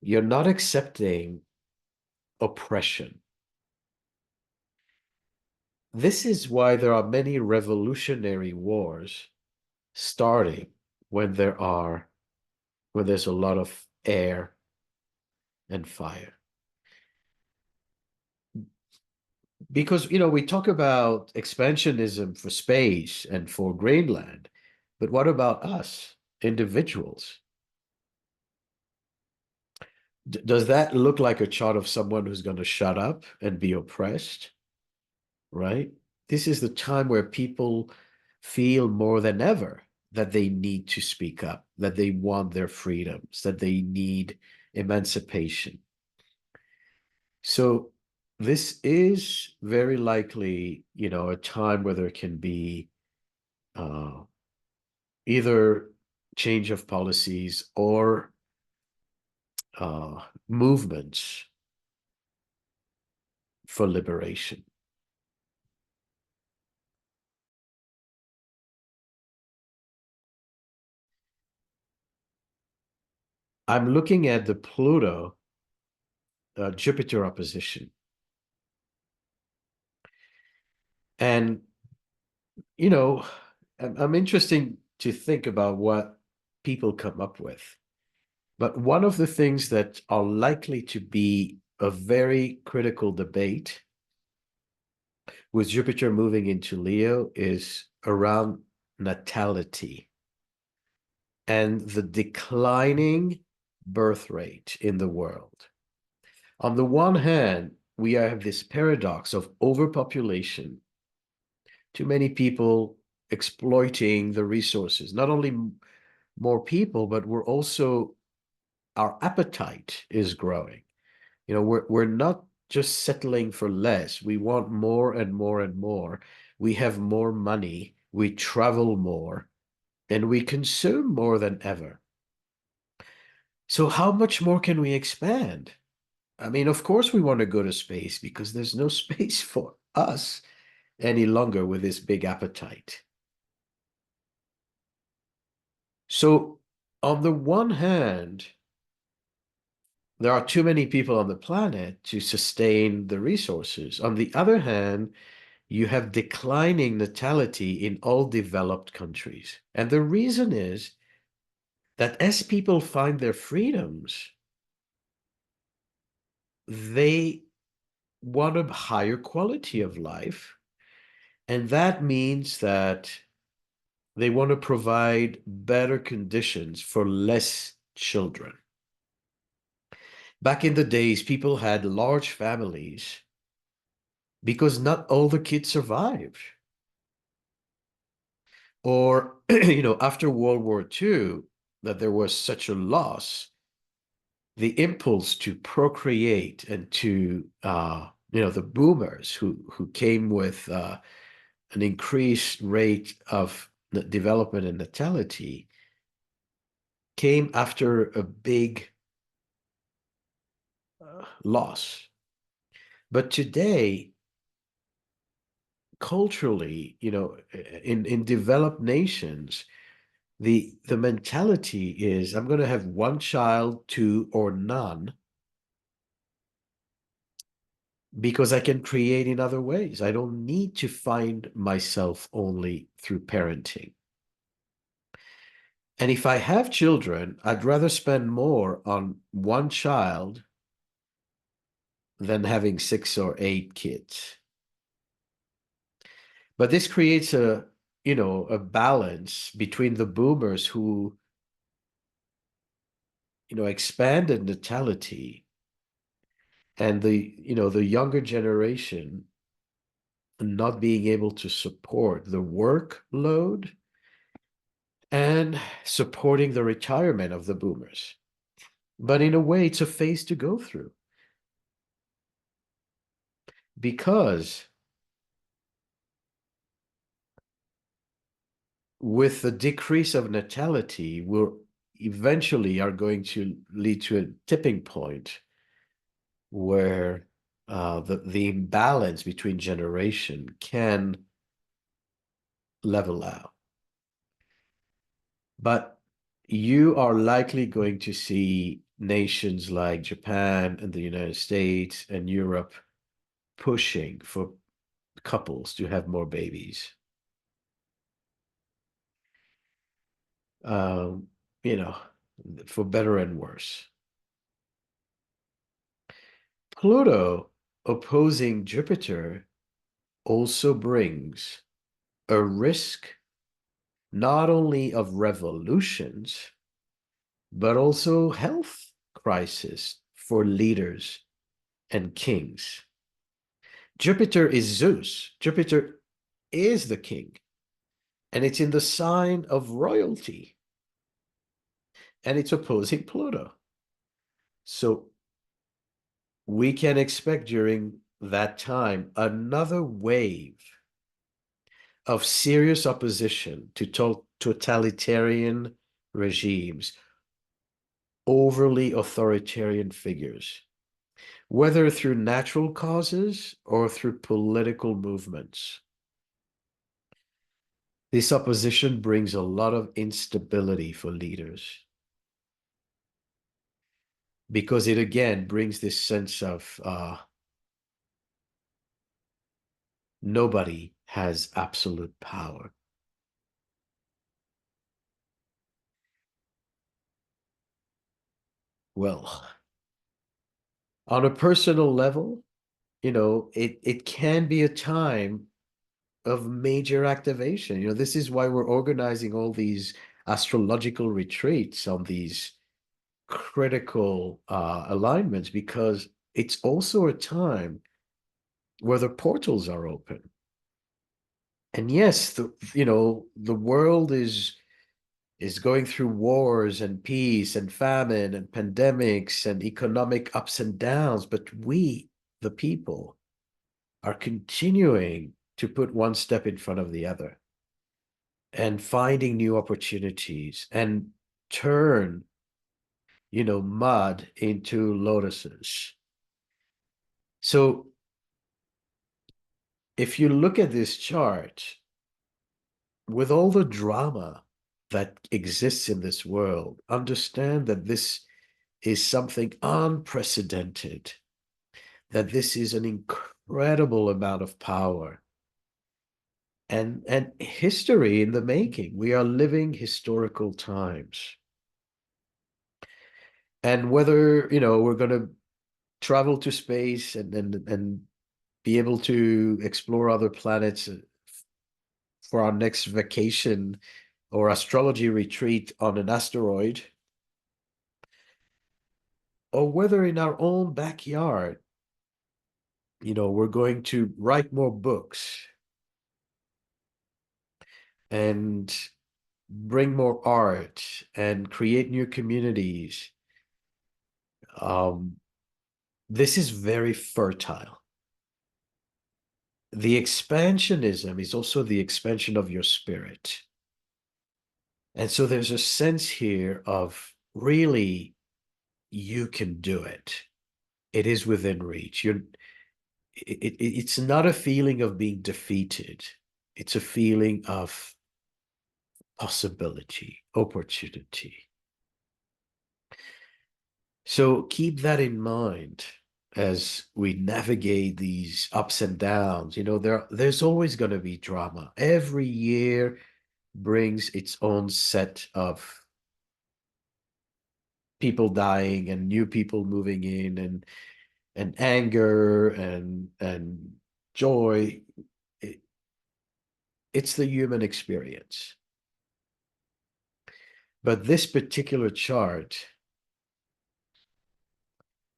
You're not accepting oppression. This is why there are many revolutionary wars starting when there's a lot of air and fire. Because, you know, we talk about expansionism for space and for Greenland, but what about us, individuals? Does that look like a chart of someone who's going to shut up and be oppressed? Right? This is the time where people feel more than ever that they need to speak up, that they want their freedoms, that they need emancipation. So this is very likely, you know, a time where there can be either change of policies or movements for liberation. I'm looking at the Pluto Jupiter opposition. And, you know, I'm interested to think about what people come up with. But one of the things that are likely to be a very critical debate with Jupiter moving into Leo is around natality and the declining birth rate in the world. On the one hand, we have this paradox of overpopulation, too many people exploiting the resources, not only more people, but our appetite is growing. You know, we're not just settling for less. We want more and more and more. We have more money, we travel more, and we consume more than ever. So how much more can we expand? I mean, of course we want to go to space because there's no space for us any longer with this big appetite. So on the one hand, there are too many people on the planet to sustain the resources. On the other hand, you have declining natality in all developed countries. And the reason is that as people find their freedoms, they want a higher quality of life. And that means that They want to provide better conditions for less children. Back in the days, people had large families because not all the kids survived. Or, after World War II, that there was such a loss, the impulse to procreate and to, the boomers who came with an increased rate of development and natality came after a big loss. But today, culturally, in developed nations, the mentality is I'm going to have one child, two, or none, because I can create in other ways. I don't need to find myself only through parenting. And if I have children, I'd rather spend more on one child than having 6 or 8 kids. But this creates a balance between the boomers who, expanded natality and the younger generation not being able to support the workload and supporting the retirement of the boomers. But in a way, it's a phase to go through because with the decrease of natality, we're eventually are going to lead to a tipping point where the imbalance between generation can level out. But you are likely going to see nations like Japan and the United States and Europe pushing for couples to have more babies. Um, you know, for better and worse. Pluto opposing Jupiter also brings a risk not only of revolutions, but also health crisis for leaders and kings. Jupiter is Zeus. Jupiter is the king, and it's in the sign of royalty, and it's opposing Pluto. So we can expect during that time another wave of serious opposition to totalitarian regimes, overly authoritarian figures, whether through natural causes or through political movements. This opposition brings a lot of instability for leaders because it again brings this sense of nobody has absolute power. Well, on a personal level, it can be a time of major activation. This is why we're organizing all these astrological retreats on these critical alignments, because it's also a time where the portals are open. And yes, the world is going through wars and peace and famine and pandemics and economic ups and downs, but we, the people, are continuing to put one step in front of the other and finding new opportunities and turn, mud into lotuses. So if you look at this chart, with all the drama that exists in this world, understand that this is something unprecedented, that this is an incredible amount of power and history in the making. We are living historical times. And whether, we're going to travel to space and be able to explore other planets for our next vacation or astrology retreat on an asteroid, or whether in our own backyard, we're going to write more books and bring more art and create new communities. This is very fertile. The expansionism is also the expansion of your spirit. And so there's a sense here of really, you can do it. It is within reach. It's not a feeling of being defeated. It's a feeling of possibility, opportunity. So keep that in mind as we navigate these ups and downs. There's always going to be drama. Every year brings its own set of people dying and new people moving in, and anger and joy. It's the human experience. But this particular chart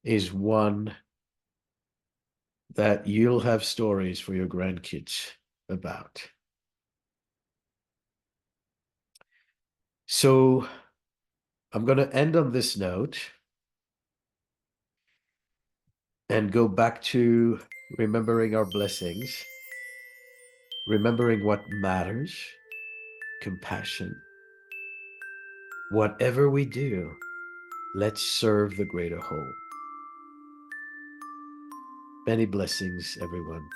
is one that you'll have stories for your grandkids about. So I'm going to end on this note and go back to remembering our blessings, remembering what matters, compassion. Whatever we do, let's serve the greater whole. Many blessings, everyone.